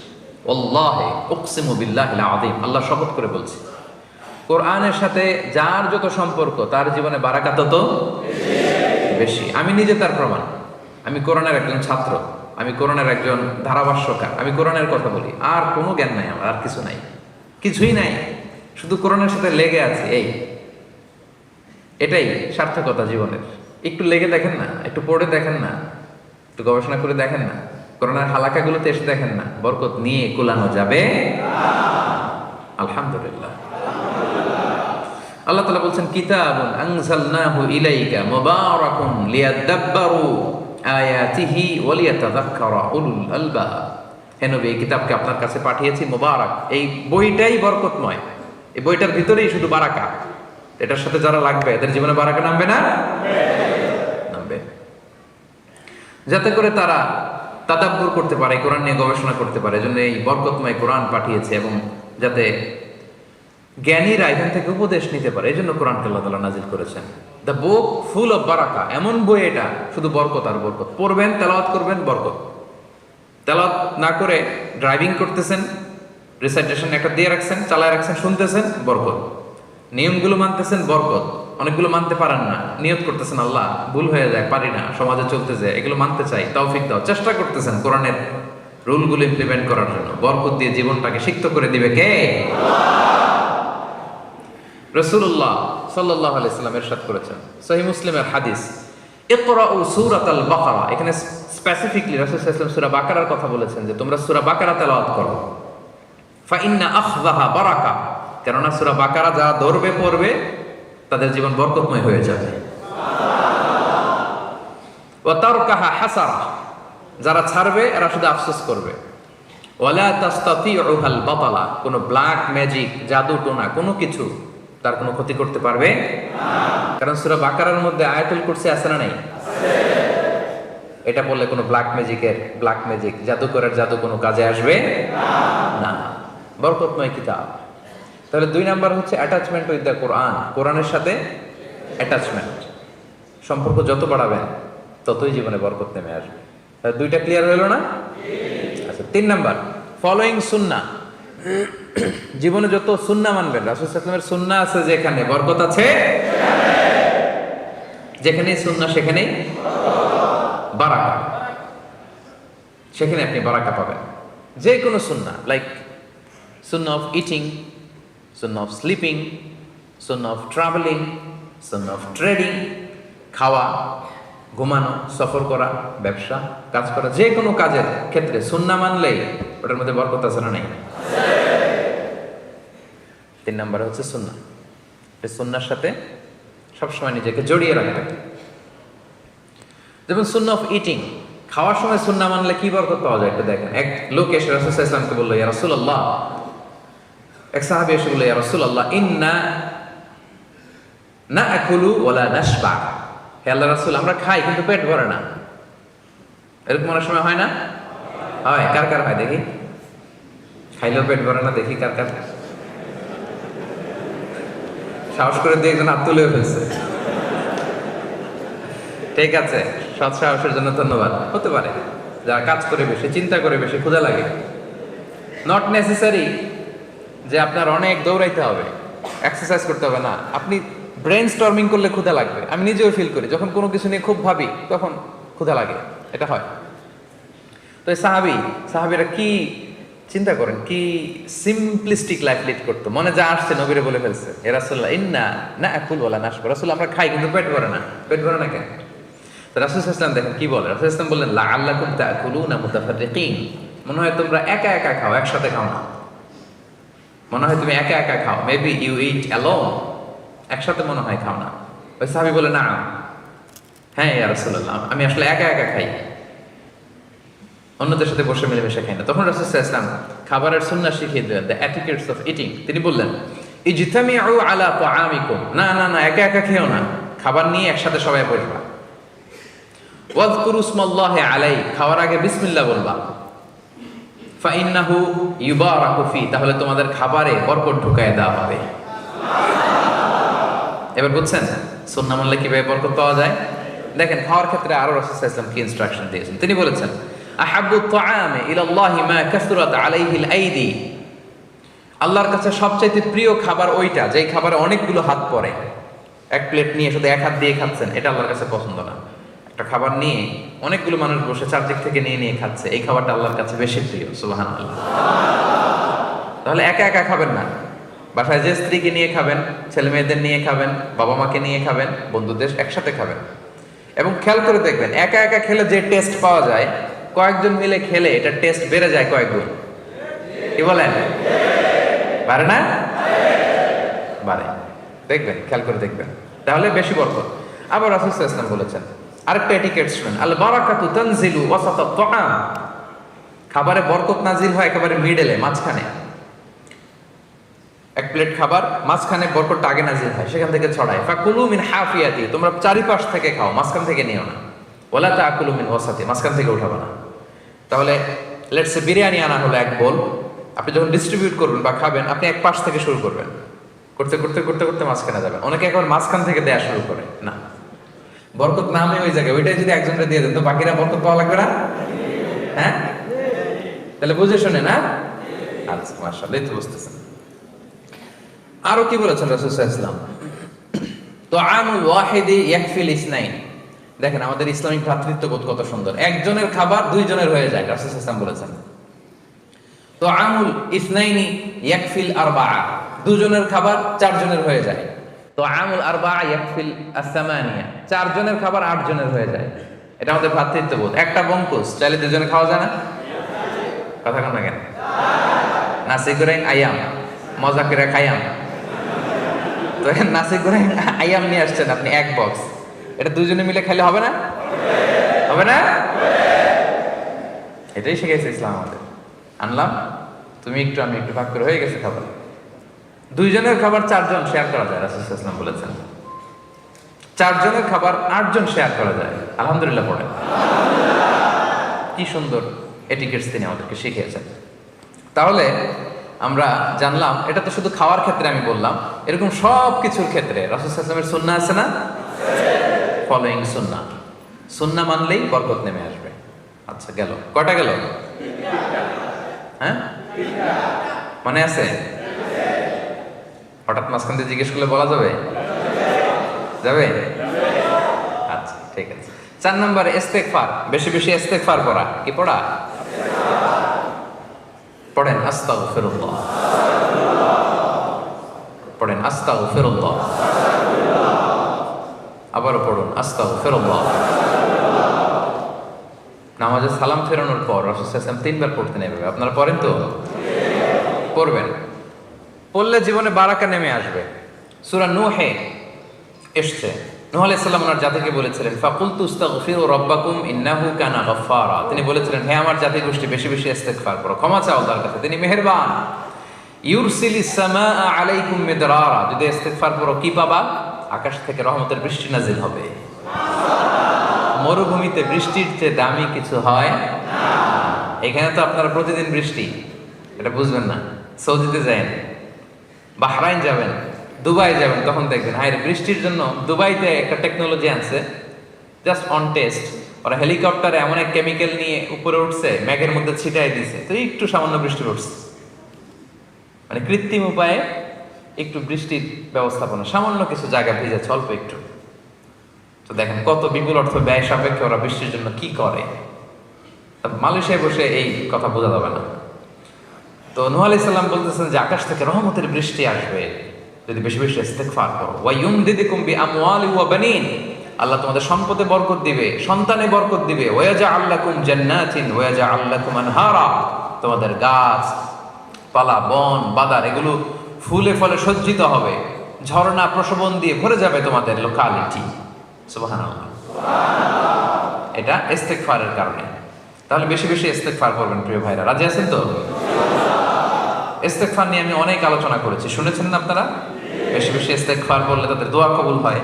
ওয়াল্লাহি উকসিমু বিল্লাহিল আযীম, আল্লাহ শপথ করে বলছে, কোরআনের সাথে যার যত সম্পর্ক তার জীবনে বারাকা তত বেশি। আমি নিজে তার প্রমাণ। আমি কোরআনের একজন ছাত্র, আমি কোরআনের একজন ধারাভাষ্যকার, আমি কোরআনের কথা বলি, আর কোনো জ্ঞান নাই আমার, আর কিছু নাই, কিছুই নাই, শুধু কোরআনের সাথে লেগে আছে। এটাই সার্থকতা জীবনের। একটু লেগে দেখেন না, একটু পড়ে দেখেন না, একটু গবেষণা করে দেখেন না, কোরআনের হালাকাগুলোতে এসে দেখেন না, বরকত নিয়ে কুলানো যাবে। আলহামদুলিল্লাহ। আল্লাহ তাআলা বলছেন, কিতাবুন আনজালনাহু ইলাইকা মুবারাকুন লিয়াদাব্বারু আয়াতিহি ওয়া লিয়াতাযাক্কারা উলুল আলবাব। হে নবী, এই কিতাবকে আপনার কাছে পাঠিয়েছি মুবারাক, এই বইটাই বরকতময়, এই বইটার ভিতরেই শুধু বারাকা। এটার সাথে যারা লাগবে এদের জীবনে বারাকা নামবে না? নামবে। যাতে করে তারা তাদাব্বুর করতে পারে, কোরআন নিয়ে গবেষণা করতে পারে, এজন্য এই বরকতময় কোরআন পাঠিয়েছে, এবং যাতে জ্ঞানীরা এখান থেকে উপদেশ নিতে পারে, এই জন্য কোরআনকে আল্লাহ তাআলা নাজিল করেছেন। দ্য বুক ফুল অফ বারাকা, এমন বই এটা, শুধু বরকত আর বরকত। পড়বেন, তেলাওয়াত করবেন, বরকত। তেলাওয়াত না করে ড্রাইভিং করতেছেন, রিসাইটেশন একটা দিয়ে রাখছেন, চালায় রাখছেন, শুনতেছেন, বরকত। নিয়মগুলো মানতেছেন, বরকত। অনেকগুলো মানতে পারেন না, নিয়ত করতেছেন আল্লাহ ভুল হয়ে যায়, পারি না, সমাজে চলতে যায়, এগুলো মানতে চাই, তৌফিক দাও, চেষ্টা করতেছেন কোরআনের রুলগুলো ইমপ্লিমেন্ট করার জন্য। বরকত দিয়ে জীবনটাকে সিক্ত করে দিবে কে? রাসূলুল্লাহ সাল্লাল্লাহু আলাইহি সাল্লাম ইরশাদ করেছেন, সহিহ মুসলিমের হাদিস, ইকরাউ সূরাতাল বাকারা। এখানে স্পেসিফিকলি রাসূল সাল্লাল্লাহু আলাইহি ওয়াসাল্লাম সূরা বাকারার কথা বলেছেন যে তোমরা সূরা বাকারা তেলাওয়াত করো। ফা ইন্না আখযাহা বারাকা, কেননা সূরা বাকারা যারা ধরবে পড়বে তাদের জীবন বরকতময় হয়ে যাবে। ওয়া তারকাহা হাসারা, যারা ছাড়বে এরা শুধু আফসোস করবে। ওয়ালা তাস্তাতিউহাল বাতালা, কোনো ব্ল্যাক ম্যাজিক, জাদু টোনা, কোনো কিছু তার কোনো ক্ষতি করতে পারবে না। কারণ সূরা বাকারার মধ্যে আয়াতুল কুরসি আছে না নাই? এটা বললে কোনো ব্ল্যাক ম্যাজিক, জাদুকরের জাদু কোনো কাজে আসবে না। বরকতময় কিতাব। তাহলে 2 নাম্বার হচ্ছে অ্যাটাচমেন্ট উইথ দ্য কোরআন। কোরআনের সাথে অ্যাটাচমেন্ট, সম্পর্ক যত বাড়াবেন ততই জীবনে বরকত নেমে আসবে। তাহলে 2টা ক্লিয়ার হলো না? আচ্ছা, 3 নাম্বার, ফলোইং সুন্নাহ। জীবনে যত সুন্নাহ মানবেন, রাসূল সাল্লাল্লাহু আলাইহি ওয়াসাল্লামের সুন্নাহ আছে যেখানে, বরকত আছে যেখানেই সুন্নাহ সেখানেই বারাকা, সেখানে আপনি বারাকা পাবেন। যে কোনো সুন্নাহ, like Sunnah of eating, Sunnah of sleeping, Sunnah of travelling, Sunnah of trading, খাওয়া, ঘুমানো, সফর করা, ব্যবসা, কাজ করা, যে কোনো কাজের ক্ষেত্রে সুন্নাহ মানলেই ওটার মধ্যে বরকত আছে না নেই? 3 নম্বরে হচ্ছে সুন্নাহ। এই সুন্নাহর সাথে সবসময় নিজেকে জড়িয়ে রাখবে। যেমন সুন্নাহ অফ ইটিং, খাওয়ার সময় সুন্নাহ মানলে কি বরকত পাওয়া যায় একটু দেখেন। এক লোক এসে রাসূল সাল্লাল্লাহু আলাইহি ওয়াসাল্লামকে বলল, ইয়া রাসূলুল্লাহ, এক সাহাবী এসে বলল, ইয়া রাসূলুল্লাহ, ইন্না নাআকুলু ওয়ালা নাশবা। হে আল্লাহর রাসূল, আমরা খাই কিন্তু পেট ভরে না। এরকম অনেক সময় হয় না? হয়। কার কার হয় দেখি? খাইলেও পেট ভরে না, দেখি কার কার। সাহস করে দিয়ে একজন হাত তুলে ফেলছে। ঠিক আছে, সৎ সাহসের জন্য ধন্যবাদ। হতে পারে যারা কাজ করে বেশি, চিন্তা করে বেশি, ক্ষুধা লাগে। নট নেসেসারি যে আপনার অনেক দৌড়াইতে হবে, এক্সারসাইজ করতে হবে না। আপনি ব্রেন স্টর্মিং করলে ক্ষুধা লাগবে। আমি নিজেও ফিল করি, যখন কোনো কিছু নিয়ে খুব ভাবি তখন ক্ষুধা লাগে, এটা হয়। তো এই সাহাবীরা কি চিন্তা করেন, কি সিম্পলিস্টিক লাইফ লিড করতো। মনে যা আসছে নবীরে বলে ফেলছে, এ রাসূলুল্লাহ, ইন্না নাআকুলু ওয়ালা নাশবা। রাসূল, আমরা খাই কিন্তু পেট ভরে না। পেট ভরে না কেন? তো রাসূল সাল্লাল্লাহু আলাইহি ওয়াসাল্লাম দেখেন কি বলে। রাসূল সাল্লাল্লাহু আলাইহি ওয়াসাল্লাম বললেন, লাআল্লাকুম তাআকুলুনা মুতাফাররিকিন। মনে হয় তোমরা একা একা খাও, একসাথে খাও না। মনে হয় তুমি একা একা খাও, মেবি ইউ ইট অ্যালোন, একসাথে মনে হয় খাও না। ওই সাহাবী বলে, না, হ্যাঁ ইয়া রাসূলুল্লাহ, আমি আসলে একা একা খাই, অন্যদের সাথে বসে মিলেমিশে খাই না। তখন রাসূল সাল্লাল্লাহু আলাইহি ওয়াসাল্লাম খাবারের সুন্নাহ শিখিয়ে দিলেন, দ্য এটিকেটস অফ ইটিং। তিনি বললেন, ইজতামিউ আলা তাআমিকুম, না না না, একা একা খেও না, খাবার নিয়ে একসাথে সবাই বসবা। ওয়াযকুরু ইসমাল্লাহি আলাইহি, খাওয়ার আগে বিসমিল্লাহ বলবা। ফাইন্নাহু ইউবারাকু ফি, তাহলে তোমাদের খাবারে বরকত ঢুকায় দেওয়া হবে। এবার বুঝছেন সুন্নাহ মানলে কিভাবে বরকত পাওয়া যায়? দেখেন খাওয়ার ক্ষেত্রে আরো রাসূল সাল্লাল্লাহু আলাইহি ওয়াসাল্লাম কি ইনস্ট্রাকশন দিয়েছেন। তিনি বলেছেন, আহাব্বু তাআমি ইলাল্লাহি মা কাসরাত আলাইহিল আইদি। আল্লাহর কাছে সবচাইতে প্রিয় খাবার ওইটা যেই খাবারে অনেকগুলো হাত পড়ে। এক প্লেট নিয়ে শুধু এক হাত দিয়ে খাচ্ছেন, এটা আল্লাহর কাছে পছন্দ না। একটা খাবার নিয়ে অনেকগুলো মানুষ বসে চারদিক থেকে নিয়ে নিয়ে খাচ্ছে, এই খাবারটা আল্লাহর কাছে বেশি প্রিয়। সুবহানাল্লাহ। তাহলে একা একা খাবেন না, বাসায় যে স্ত্রীকে নিয়ে খাবেন, ছেলে মেয়েদের নিয়ে খাবেন, বাবা মাকে নিয়ে খাবেন, বন্ধুদের একসাথে খাবেন। এবং খেয়াল করে দেখবেন, একা একা খেলে যে টেস্ট পাওয়া যায়, কয়েকজন মিলে খেলে এটা টেস্ট বেড়ে যায় কয়েক গুণ। কি বলেন? বাড়ে না? বাড়ে। দেখবেন, খেয়াল করে দেখবেন, তাহলে বেশি বরকত। আবার রাসূল সাল্লাল্লাহু আলাইহি ওয়াসাল্লাম বলেছেন, আরেকটা এটিকেট শুনেন, আল বারাকাতু তানজিলু ওয়াসাতাত তাআম। খাবারে বরকত নাজিল হয় একেবারে মিডলে, মাঝখানে। এক প্লেট খাবার, মাঝখানে বরকতটা আগে নাজিল হয়, সেখান থেকে ছড়ায়। ফাকুলু মিন হাফিয়াতি, তোমরা চারিপাশ থেকে খাও, মাঝখান থেকে নিও না। ওয়ালা তাআকুলু মিন ওয়াসাতি, মাঝখান থেকে উঠাবে না। তাহলে লেটস সে বিরিয়ানি আনা হলো এক বোল, আপনি যখন ডিস্ট্রিবিউট করবেন বা খাবেন, আপনি এক পাশ থেকে শুরু করবেন, করতে করতে করতে করতে মাঝখানে যাবেন। অনেকে একবার মাঝখান থেকে দেয়া শুরু করে, না, বরকত নামে ওই জায়গায়, ওইটাই যদি একজনকে দিয়ে দেন তো বাকিরা বরকত পাওয়া লাগবে না? হ্যাঁ, তাহলে বুঝে শুনে না? আচ্ছা, মাশাআল্লাহ, এই তো বুঝতেছেন। আরো কি বলেছেন রাসূল সাল্লাল্লাহু আলাইহি ওয়াসাল্লাম, তুআমুল ওয়াহিদি ইয়াকফিল ইসনাইন। দেখেন আমাদের ইসলামিক ভ্রাতৃত্ববোধ কত সুন্দর। একজনের খাবার দুইজনের হয়ে যায়, রাসূল সাল্লাল্লাহু আলাইহি ওয়াসাল্লাম বলেছেন। তুআমুল ইসনাইনি ইয়াকফিল আরবাআ, দুজনের খাবার চারজনের হয়ে যায়। তুআমুল আরবাআ ইয়াকফিল আস-সামানিয়া, চারজনের খাবার আটজনের হয়ে যায়। এটা আমাদের ভ্রাতৃত্ববোধ। একটা বঙ্কুস চাইলে দুজনে খাওয়া যায় না? কথা কন না কেন? নাসি গোরেং আয়াম, মজা করে খাইয়াম। তো নাসি গোরেং আয়াম নিয়ে আসছেন আপনি এক বক্স, এটা দুজনে মিলে খেলে হবে না? হবে না? এটাই শিখেছে ইসলাম আমাদের। আনলাম, তুমি একটু আমি একটু, ভাগ করে হয়ে গেছে খাবার। দুইজনের খাবার চারজন শেয়ার করা যায়, রাসূল সাল্লাল্লাহু আলাইহি ওয়াসাল্লাম বলেছেন। চারজনের খাবার আটজন শেয়ার করা যায়। আলহামদুলিল্লাহ পড়েন। কি সুন্দর এটিকেটস তিনি আমাদেরকে শিখিয়েছেন। তাহলে আমরা জানলাম, এটা তো শুধু খাওয়ার ক্ষেত্রে আমি বললাম, এরকম সব কিছুর ক্ষেত্রে রাসূল সাল্লাল্লাহু আলাইহি ওয়াসাল্লামের সুন্নাহ আছে না? ফলোইং সুন্নাহ, সুন্নাহ মানলেই বরকত নেমে আসবে। আচ্ছা, গেল কয়টা? গেল, হ্যাঁ, মনে আছে? হঠাৎ মাঝখান দিয়ে জিজ্ঞেস করলে বলা যাবে? যাবে? আচ্ছা, ঠিক আছে। 4 নম্বরে ইস্তেগফার, বেশি বেশি ইস্তেগফার করা। কি পড়া? পড়েন আস্তাগফিরুল্লাহ, পড়েন আস্তাগফিরুল্লাহ। আবারও পড়ুন আস্তাগফিরুল্লাহ। নামাজে সালাম ফেরানোর পর রাসূল সাল্লাল্লাহু আলাইহি ওয়াসাল্লাম 3 বার পড়তেন এভাবে। আপনারা পড়েন তো? পড়বেন। পড়লে জীবনে বারাকা নেমে আসবে। সূরা নূহে এসছে, নূহ আলাইহিস সালাম ওনার জাতিকে বলেছিলেন ফাকুলতু আস্তাগফিরু রাব্বাকুম ইন্নাহু কানা গাফফারা। তিনি বলেছিলেন, হে আমার জাতি গোষ্ঠী, বেশি বেশি ইস্তেগফার করো, ক্ষমা চাও তার কাছে, তিনি মেহেরবান। ইউরসিলিস সামাআ আলাইকুম মিদরারা, যদি ইস্তেগফার করো কি পাবা? আকাশ থেকে রহমতের বৃষ্টি নাজিল হবে। মরুভূমিতে বৃষ্টির চেয়ে দামি কিছু হয় না। এখানে তো আপনারা প্রতিদিন বৃষ্টি, এটা বুঝবেন না। সৌদিতে যাবেন, বাহরাইন যাবেন, দুবাই যাবেন, তখন দেখবেন হায় বৃষ্টির জন্য দুবাইতে একটা টেকনোলজি আনছে, জাস্ট অন টেস্ট। ওরা হেলিকপ্টারে এমন এক কেমিক্যাল নিয়ে উপরে উঠছে, মেঘের মধ্যে ছিটাই দিছে, তো একটু সামান্য বৃষ্টি পড়ছে। মানে কৃত্রিম উপায়ে একটু বৃষ্টির ব্যবস্থাপনা, সামান্য কিছু জায়গা ভিজেছে অল্প একটু। তো দেখেন কত বিপুল অর্থ ব্যয় সাপেক্ষে ওরা বৃষ্টির জন্য কি করে। মালয়েশিয়ায় বসে এই কথা বোঝা যাবে না। তো নূহ আলাইহিস সালাম বলতেছেন যে আকাশ থেকে রহমতের বৃষ্টি আসবে যদি বেশি বেশি ইস্তেগফার করো। ওয়া ইউমদিদুকুম বিআমওয়ালি ওয়া বানিন, আল্লাহ তোমাদের সম্পদে বরকত দিবে, সন্তানে বরকত দিবে। ওয়া ইয়াজআল লাকুম জান্নাতিন ওয়া ইয়াজআল লাকুম আনহারা, তোমাদের গাছ পালা, বন বাদার এগুলো ফুলে ফলে সজ্জিত হবে, ঝর্ণা প্রশোভন দিয়ে ভরে যাবে তোমাদের লোকালিটি। সুবহানাল্লাহ। এটা ইস্তেগফারের কারণে। তাহলে বেশি বেশি ইস্তেগফার করবেন প্রিয় ভাইরা, রাজি আছেন তো? ইস্তেগফার নিয়ে আমি অনেক আলোচনা করেছি, শুনেছেন না আপনারা? বেশি বেশি ইস্তেগফার করলে তাদের দোয়া কবুল হয়,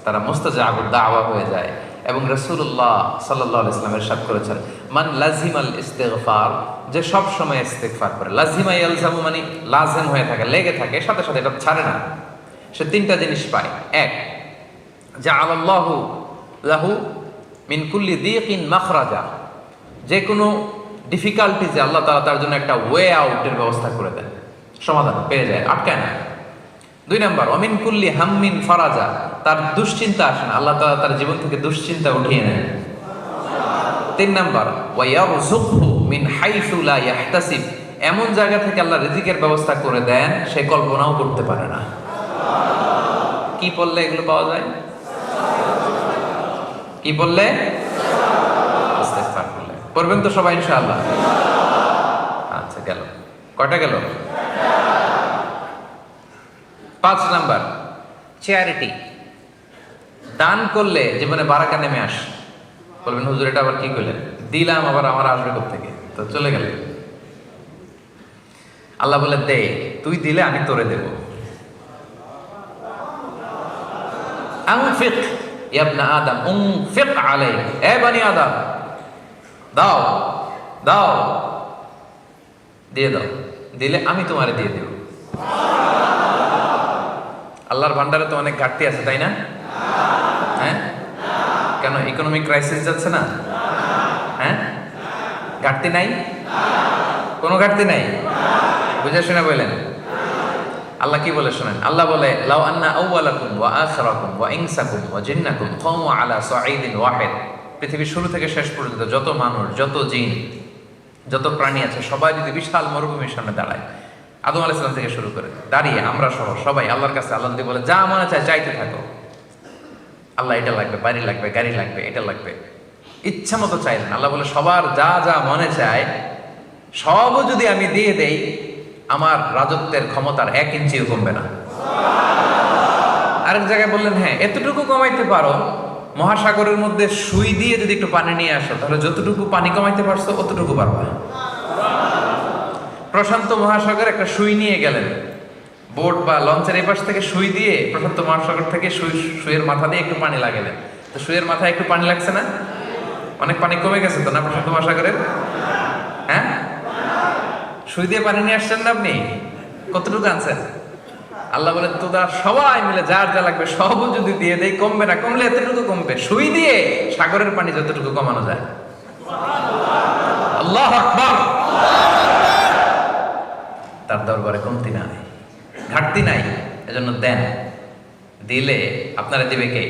তারা মুস্তাজাবুদ দাওয়া হয়ে যায়। এবং রাসূলুল্লাহ সাল্লাল্লাহু আলাইহি ওয়াসাল্লাম ইরশাদ করেছেন, মান লাজিমাল ইস্তিগফার, যে সব সময় ইস্তেগফার করে। লাজিমা ইয়ালজামু মানে লাজিম হয়ে থাকে, লেগে থাকে, সাথে সাথে এটা ছাড়ে না, সে তিনটা জিনিস পায়। এক, জাআলাল্লাহু লাহু মিন কুল্লি দিকিন মাখরাজা, যে কোনো ডিফিকাল্টিজে আল্লাহ তাআলা তার জন্য একটা ওয়ে আউটের ব্যবস্থা করে দেন, সমাধান পেয়ে যায়, আটকায় না। 2 নাম্বার, অমিন কুল্লি হাম্মিন ফারাজা, তার দুশ্চিন্তা আসে না, আল্লাহ তাআলা তার জীবন থেকে দুশ্চিন্তা উঠিয়ে নেন। 3 নাম্বার, ওয়া ইয়ারযুকহু মিন হাইসু লা ইয়াহতাসিব, এমন জায়গা থেকে আল্লাহ রিজিকের ব্যবস্থা করে দেন সে কল্পনাও করতে পারে না। কি বললে এগুলো পাওয়া যায়? কি বললে? ইস্তেগফার করলে। করবেন তো সবাই ইনশাআল্লাহ? আচ্ছা, গেল কয়টা? গেল 5 নাম্বার, চ্যারিটি, দান করলে জীবনে বারাকা নেমে আসে। বলবেন হুজুর এটা আবার কি করলেন? দিলাম আবার আমার আসবে কোত্থেকে? তো চলে গেল। আল্লাহ বলে দে, তুই দিলে আমি তোরে দেব। আনফিক ইয়া ইবনা আদম উনফিক আলাইক, এ বনি আদম দাও দাও, দিয়ে দাও, দিলে আমি তোমারে দিয়ে দেব। আল্লাহর ভান্ডারে তো অনেক ঘাটতি আছে, তাই না? হ্যাঁ, কেন ইকোনমিক ক্রাইসিস যাচ্ছে না? হ্যাঁ, ঘাটতি নাই? কোনো ঘাটতি নাই? বুঝে শুনে বললেন। আল্লাহ কি বলে শোনেন, আল্লাহ বলে লাউ আন্না আউওয়ালাকুম ওয়া আখিরাকুম ওয়া ইনসাকুম ওয়া জিন্নাকুম কামু আলা সাঈদিন ওয়াহিদ, পৃথিবীর শুরু থেকে শেষ পর্যন্ত যত মানুষ, যত জিন, যত প্রাণী আছে সবাই যদি বিশাল মরুভূমির সামনে দাঁড়ায়, আদম আলাইহিস সালাম থেকে শুরু করে দাঁড়িয়ে আমরা সহ সবাই আল্লাহর কাছে আল্লাহ দিয়ে বলে যা মনে চায় চাইতে থাকো, আল্লাহ এটা লাগবে, বাড়ি লাগবে, গাড়ি লাগবে, এটা লাগবে, ইচ্ছা মতো চাইলেন। আল্লাহ বলে সবার যা যা মনে চায় সবও যদি আমি দিয়ে দেই, আমার রাজত্বের ক্ষমতার 1 ইঞ্চিও কমবে না। আরেক জায়গায় বললেন হ্যাঁ এতটুকু কমাইতে পারো, মহাসাগরের মধ্যে সুই দিয়ে যদি একটু পানি নিয়ে আসো তাহলে যতটুকু পানি কমাইতে পারছো অতটুকু পারবা। প্রশান্ত মহাসাগর একটা সুই নিয়ে গেলেন, বোট বা লঞ্চের এই পাশ থেকে সুই দিয়ে প্রশান্ত মহাসাগর থেকে সুইয়ের মাথা দিয়ে একটু পানি লাগালেন, তো সুইয়ের মাথায় একটু পানি লাগছে না? অনেক পানি কমে গেছে তো না প্রশান্ত মহাসাগরের? হ্যাঁ, সুই দিয়ে পানি নিয়ে আসছেন না আপনি? কতটুকু আনছেন? আল্লাহ বলে তোরা সবাই মিলে যার যা লাগবে সবও যদি দিয়ে দেই কমবে না, কমলে এতটুকু কমবে, সুই দিয়ে সাগরের পানি যতটুকু কমানো যায়। আল্লাহু আকবার। তার দরবারে কমতি নাই, ঘাটতি নাই, এজন্য দেন, দিলে আপনারা দিবে কে?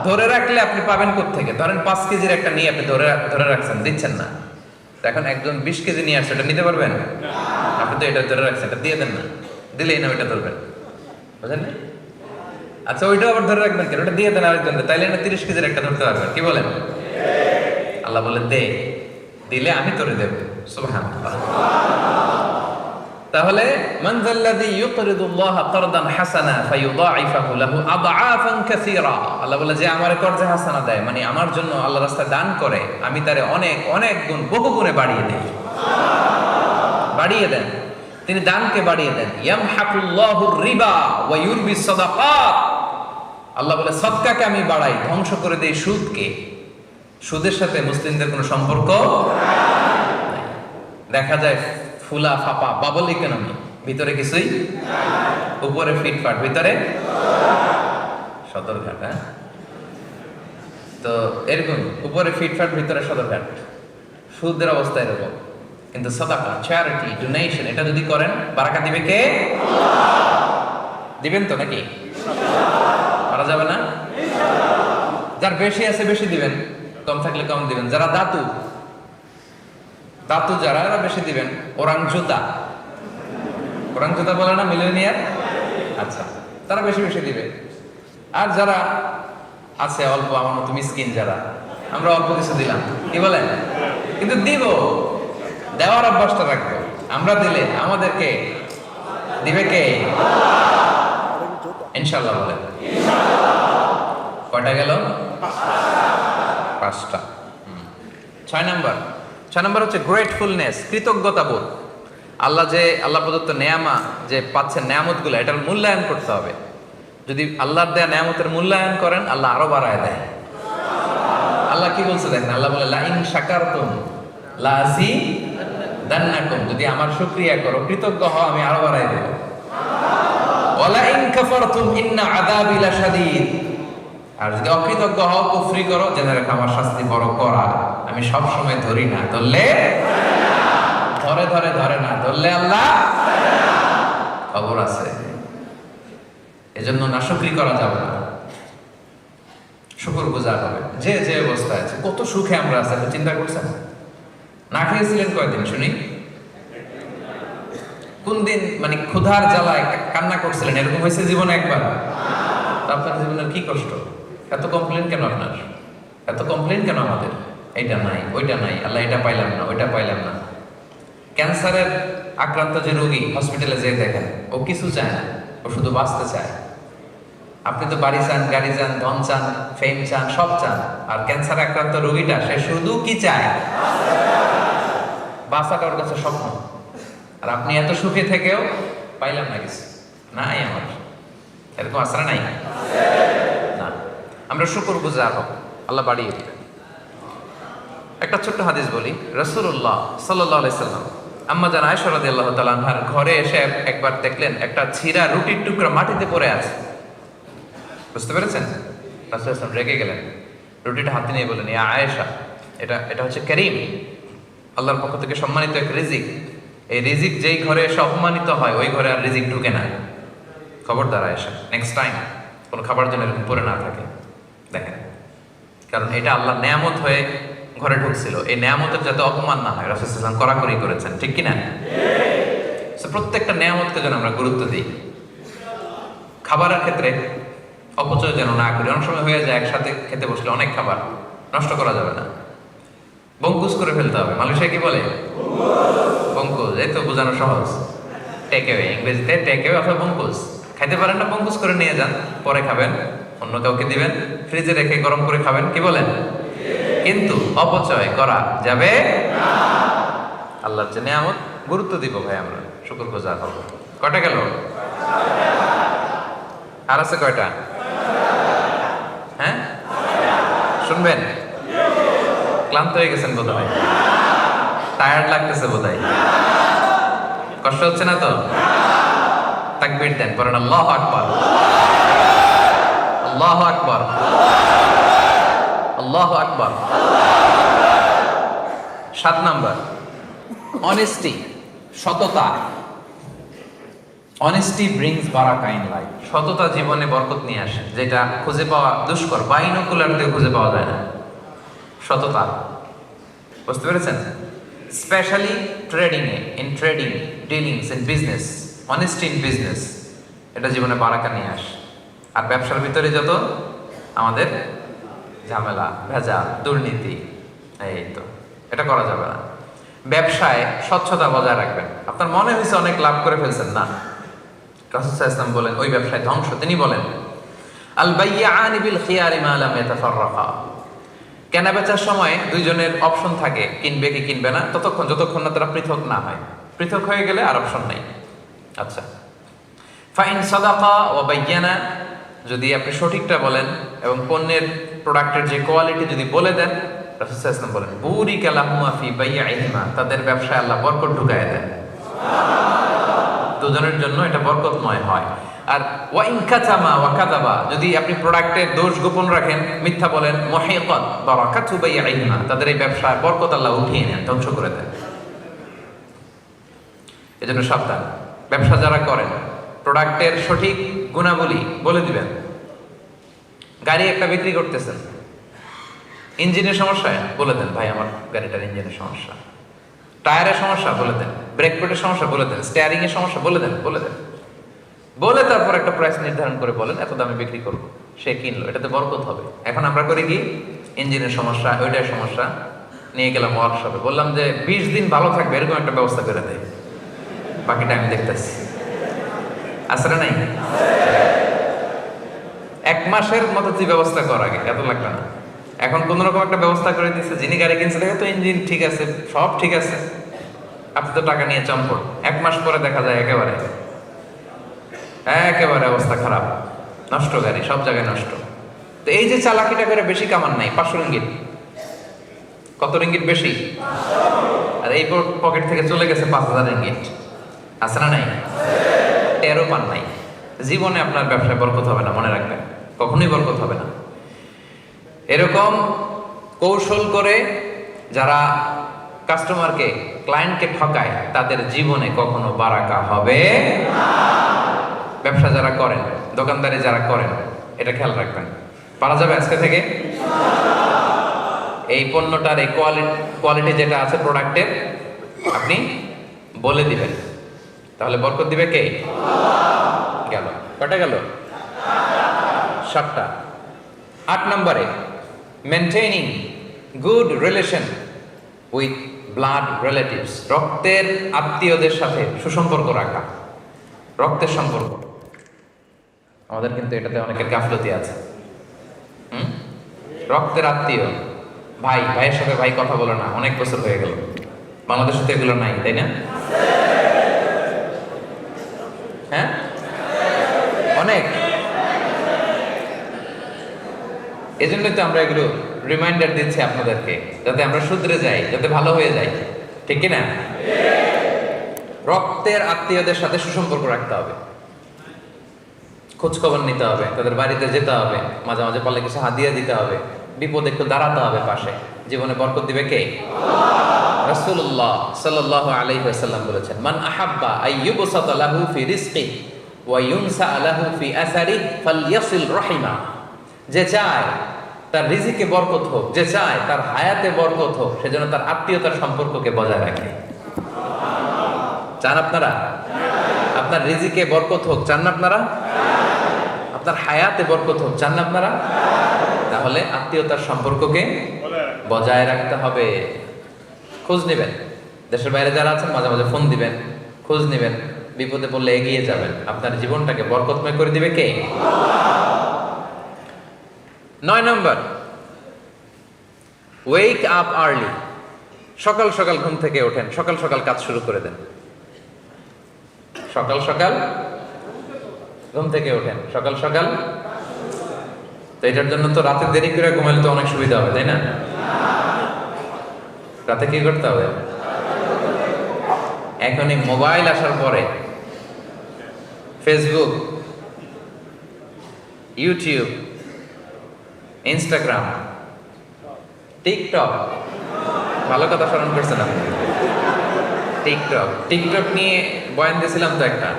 ধরে রাখলে আপনি পাবেন কোত্থেকে? ধরেন 5 কেজির একটা নিয়ে আপনি ধরে রাখছেন, দিচ্ছেন না, এখন একজন 20 কেজি নিয়ে আসছে, এটা নিতে পারবেন? আপনি তো এটা ধরে রাখছেন, এটা দিয়ে দেন না, দিলেই না ওইটা ধরবেন, বুঝলেন না? আচ্ছা ওইটা আবার ধরে রাখবেন কেন? ওটা দিয়ে দেন আরেকজনকে, তাইলে না 30 কেজির একটা ধরতে পারবেন। কি বলেন? আল্লাহ বলে দে, দিলে আমি তোরে দেব। সুবহানাল্লাহ। তাহলে মান যাল্লাযী ইউকরিদুল্লাহ কারদান হাসানা ফায়ুদাঈফাহু লাহু আদআফান কাসীরা। আল্লাহ বলে যে আমার কর্জে হাসানা দেয়, মানে আমার জন্য আল্লাহর রাস্তায় দান করে, আমি তারে অনেক অনেক গুণ বহু গুণে বাড়িয়ে দেই। বাড়িয়ে দেন, তিনি দানকে বাড়িয়ে দেন। ইয়ামহাকুল্লাহুর রিবা ওয়া ইউরবিস সাদাকাত। আল্লাহ বলে সদকাকে আমি বাড়াই, ধ্বংস করে দেই সুদকে। সুদের সাথে মুসলিমদের কোনো সম্পর্ক নাই। দেখা যায় ফুলা ফাপা বাবল ইকোনমি, ভিতরে কিছুই, উপরে ফিটফাট, ভিতরে সদরঘাট। হ্যাঁ, তো এরকম উপরে ফিটফাট, ভিতরে সদরঘাট। সুদের অবস্থা এরকম। কিন্তু সাদাকা, চ্যারিটি, ডোনেশন, এটা যদি করেন বারাকা দিবে কে? দিবেন তো নাকি? মারা যাবে না? যার বেশি আছে বেশি দিবেন, কম থাকলে কম দিবেন। যারা দাতু দাতু যারা, এরা বেশি দিবেন। ওরাং জুতা বলে না মিলেনিয়ার? আচ্ছা, তারা বেশি বেশি দিবে। আর যারা আছে অল্প, আমার মতো মিসকিন যারা, আমরা অল্প কিছু দিলাম, কি বলেন? কিন্তু দিব, দেওয়ার অভ্যাসটা রাখবো। আমরা দিলে আমাদেরকে দিবে কে? ইনশাআল্লাহ বলেন। কয়টা গেল? 5টা। 6 নাম্বার হচ্ছে গ্রেটফুলনেস, কৃতজ্ঞতা বোধ। আল্লাহ প্রদত্ত নেয়ামা যে পাচ্ছেন, নেয়ামতগুলো, এটার মূল্যায়ন করতে হবে। যদি আল্লাহর দেয়া নেয়ামতের মূল্যায়ন করেন, আল্লাহ আরো বাড়ায় দেয়। আল্লাহ কি বলছে দেখেন, আল্লাহ বলে লা ইন শাকারতুম লা আযীদান্নাকুম। যদি আমার শুকরিয়া করো, কৃতজ্ঞ হও, আমি আরো বাড়ায় দেব। ওয়া লা ইন কাফারতুম ইন্না আযাবি লাশাদীদ। আর যদি অকৃতজ্ঞ হও, কুফরি করো, জেনে রাখো আমার শাস্তি বড় কড়া। আমি সব সময় ধরি না, ধরলে ধরে না, ধরলে আল্লাহ খবর আছে। এজন্য নাশুকরি করা যাবে না, শুকরগুজার হবে। যে যে অবস্থায় আছে, কত সুখে আমরা আছি, চিন্তা করছেন? না খেয়েছিলেন কয়দিন শুনি? কোন দিন মানে ক্ষুধার জ্বালায় কান্না করছিলেন? এরকম হয়েছে জীবনে একবার? আপনার জীবনের কি কষ্ট? এত কমপ্লেন কেন আপনার? এত কমপ্লেন কেন আমাদের? এইটা নাই, ওইটা নাই, আল্লাহ এটা পাইলাম না, ওইটা পাইলাম না। ক্যান্সারের আক্রান্ত যে রোগী হসপিটালে যেয়ে দেখেন, ও কিছু চায় না, ও শুধু বাঁচতে চায়। আপনি তো বাড়ি চান, গাড়ি চান, ধন চান, ফেম চান, সব চান। আর ক্যান্সার আক্রান্ত রোগীটা, সে শুধু কি চায়? বাঁচাটা ওর কাছে স্বপ্ন। আর আপনি এত সুখে থেকেও পাইলাম না কিছু, নাই আমার। এরকম আসরা নাই না। আমরা শুকরগুজার হব, আল্লাহ বাড়িয়ে দিবেন। একটা ছোট্ট হাদিস বলি। রাসূলুল্লাহ সাল্লাল্লাহু আলাইহি সাল্লাম আম্মা জান আয়েশা রাদিয়াল্লাহু তাআলা আনহার ঘরে এসে একবার দেখলেন একটা ছিঁড়া রুটির টুকরা মাটিতে পড়ে আছে। বুঝতে পেরেছেন? রাসূল সাল্লাল্লাহু আলাইহি ওয়াসাল্লাম রেগে গেলেন, রুটিটা হাতে নিয়ে বললেন, ইয়া আয়েশা, এটা হচ্ছে কারীম, আল্লাহর পক্ষ থেকে সম্মানিত এক রিজিক। এই রিজিক যেই ঘরে এসে অপমানিত হয়, ওই ঘরে আর রিজিক ঢুকে না। খবরদার আয়েশা, নেক্সট টাইম কোনো খাবার জন্য এরকম পড়ে না থাকে। দেখেন, কারণ এটা আল্লাহর নেয়ামত হয়ে ঘরে ঢুকছিল। এই নেয়ামতের যাতে অপমান না হয়, রাসূল সাল্লাল্লাহু আলাইহি ওয়াসাল্লাম কড়াকড়ি করেছেন, ঠিক কি না? প্রত্যেকটা নেয়ামতকে যেন আমরা গুরুত্ব দিই। খাবারের ক্ষেত্রে অপচয় যেন না করি। অনেক সময় হয়ে যায়, একসাথে খেতে বসলে অনেক খাবার নষ্ট করা যাবে না, বঙ্কুজ করে ফেলতে হবে। মালয়েশিয়া কি বলে? বঙ্কুজ। এই তো বোঝানো সহজ। টেক অ্যাওয়ে, ইংরেজিতে টেক অ্যাওয়ে অথবা বঙ্কুজ। খাইতে পারেন না, বঙ্কুজ করে নিয়ে যান, পরে খাবেন, অন্য কাউকে দিবেন, ফ্রিজে রেখে গরম করে খাবেন, কি বলেন? কিন্তু অপচয় করা যাবে না। আল্লাহর যে নিয়ামত, গুরুত্ব দিব ভাই, আমরা শুকরগুজার হব। কয়টা গেল? আর আছে কয়টা? হ্যাঁ, শুনবেন? ক্লান্ত হয়ে গেছেন বোধ হয়, টায়ার্ড লাগতেছে বোধ হয়, কষ্ট হচ্ছে না তো? তাকবীর দেন, পড়েন আল্লাহু আকবার, আল্লাহু আকবার, আল্লাহু আকবার। 7 নাম্বার, অনেস্টি, সততা। অনেস্টি ব্রিংস বারাকা ইন লাইফ। সততা জীবনে বরকত নিয়ে আসে, যেটা খুঁজে পাওয়া দুষ্কর, বাইনোকুলার দিয়ে খুঁজে পাওয়া যায় না। সততা, বুঝতে পেরেছেন? Specially in trading, dealings in business, honesty in business, এটা জীবনে বারাকা নিয়ে আসে। আর ব্যবসার ভিতরে যত আমাদের ঝামেলা, ভেজাল, দুর্নীতি, এই তো এটা করা যাবে না। ব্যবসায় স্বচ্ছতা বজায় রাখবেন। আপনার মনে হয়েছে অনেক লাভ করে ফেলছেন, না, রাসূল সাল্লাল্লাহু আলাইহি ওয়াসাল্লাম বলেন ওই ব্যবসায় ধ্বংস। তিনি বলেন আল বাইয়ানি বিল খিয়ারি মা লাম ইয়াতাফাররাকা, কেনা বেচার সময় দুইজনের অপশন থাকে, কিনবে কি কিনবে না, যতক্ষণ না তারা পৃথক না হয়। পৃথক হয়ে গেলে আর অপশন নেই। আচ্ছা, ফাইন সাদাকা ওয়া বায়্যানা, যদি আপনি সঠিকটা বলেন এবং পণ্যের প্রোডাক্টের যে কোয়ালিটি যদি বলে দেন, রাসূল সাল্লাল্লাহু আলাইহি ওয়াসাল্লাম বলেন বুরিকা লাহুমা ফি বাইইহিমা, তাদের ব্যবসায় আল্লাহ বরকত ঢুকায় দেন। দুজনের জন্য এটা বরকতময় হয়। আর ওয়া ইন কাতামা ওয়া কাযাবা, যদি আপনি প্রোডাক্টের দোষ গোপন রাখেন, মিথ্যা বলেন, মুহিকাত বারাকাতু বাইইহিমা, তাদের এই ব্যবসায় বরকত আল্লাহ উঠিয়ে নেন, ধ্বংস করে দেন। এজন্য সাবধান। ব্যবসা যারা করেন প্রোডাক্টের সঠিক গুণাবলী বলে দিবেন। গাড়ি একটা বিক্রি করতেছেন, ইঞ্জিনের সমস্যা বলে দেন, ভাই আমার গাড়িটার ইঞ্জিনের সমস্যা, টায়ারের সমস্যা বলে দেন, ব্রেক প্যাডের সমস্যা বলে দেন, স্টিয়ারিং এর সমস্যা বলে দেন, বলে তারপর একটা প্রাইস নির্ধারণ করে বলেন এত দামে বিক্রি করবো। সে কিনলো, এটাতে বরকত হবে। এখন আমরা করি কি, ইঞ্জিনের সমস্যা, ওইটার সমস্যা, নিয়ে গেলাম ওয়ার্কশপে, বললাম যে 20 দিন ভালো থাকবে এরকম একটা ব্যবস্থা করে দেয়, বাকিটা আমি দেখতেছি। আসলে নাই 1 মাসের মতো তুই ব্যবস্থা কর, আগে এত লাগবে না। এখন কোন রকম একটা ব্যবস্থা করে দিচ্ছে, যিনি গাড়ি কিনছে দেখে তো ইঞ্জিন ঠিক আছে, সব ঠিক আছে, আপনি তো টাকা নিয়ে চম্পট। 1 মাস পরে দেখা যায় একেবারে অবস্থা খারাপ, নষ্ট গাড়ি, সব জায়গায় নষ্ট। তো এই যে চালাকিটা করে বেশি কামান নাই, 500 রিঙ্গিত। কত রিঙ্গিত বেশি? আর এই পকেট থেকে চলে গেছে 5000 রিঙ্গিত। আছে না নাই? টেরও পান নাই। জীবনে আপনার ব্যবসায় বরকত হবে না, মনে রাখবেন, কখনোই বরকত হবে না। এরকম কৌশল করে যারা কাস্টমারকে, ক্লায়েন্টকে ঠকায়, তাদের জীবনে কখনো বারাকা হবে না। ব্যবসা যারা করেন, দোকানদারি যারা করেন, এটা খেয়াল রাখবেন। পারা যাবে আজকে থেকে? এই পণ্যটার এই কোয়ালিটি যেটা আছে প্রোডাক্টের, আপনি বলে দিবেন, তাহলে বরকত দিবে কে? গেল কটা গেল? 7টা। 8 নম্বরে, maintaining good relation with blood relatives, রক্তের আত্মীয়দের সাথে সুসম্পর্ক রাখা। রক্তের সম্পর্ক আমাদের কিন্তু এটাতে অনেকের গাফলতি আছে। রক্তের আত্মীয়, ভাইয়ের সাথে ভাই কথা বলে না, অনেক বছর হয়ে গেল। বাংলাদেশে তো এগুলো নাই, তাই না? হ্যাঁ, অনেক। এজন্যই তো আমরা এগুলো রিমাইন্ডার দিচ্ছি আপনাদেরকে, যাতে আমরা শুধরে যাই, যাতে ভালো হয়ে যাই, ঠিক কি না? রক্তের আত্মীয়দের সাথে সুসম্পর্ক রাখতে হবে, খোঁজ খবর নিতে হবে, তাদের বাড়িতে যেতে হবে, মাঝে মাঝে পারলে কিছু হাদিয়া দিতে হবে, বিপদে একটু দাঁড়াতে হবে পাশে। জীবনে বরকত দিবে কে? রাসূলুল্লাহ সাল্লাল্লাহু আলাইহি ওয়াসাল্লাম বলেছেন, মান আহাব্বা আইয়ুবসাতা লাহু ফি রিজকি ওয়া ইউনসা লাহু ফি আসারি ফালইয়াসিল রাহিমা, যে চায় তার রিজিকে বরকত হোক, যে চায় তার হায়াতে বরকত হোক, সেজন্য তার আত্মীয়তার সম্পর্ককে বজায় রাখে। চান আপনারা? আপনার রিজিকে বরকত হোক চান না আপনারা? আপনার হায়াতে বরকত হোক চান না আপনারা? তাহলে আত্মীয়তার সম্পর্ককে বজায় রাখতে হবে। খোঁজ নেবেন, দেশের বাইরে যারা আছেন মাঝে মাঝে ফোন দিবেন, খোঁজ নেবেন, বিপদে পড়লে এগিয়ে যাবেন। আপনার জীবনটাকে বরকতময় করে দিবে কে? 9 নম্বর, ওয়েক আপ আর্লি, সকাল সকাল ঘুম থেকে ওঠেন, সকাল সকাল কাজ শুরু করে দেন। সকাল সকাল ঘুম থেকে ওঠেন, সকাল সকাল। তো এটার জন্য তো রাতে দেরি করে ঘুমাইলে তো অনেক সুবিধা হবে, তাই না? রাতে কি করতে হবে? এখন এই মোবাইল আসার পরে ফেসবুক, ইউটিউব, ইনস্টাগ্রাম, টিকটক, ভালো কথা স্মরণ করছেন আপনি। টিকটক নিয়ে বয়ান দিয়েছিলাম তো একটা,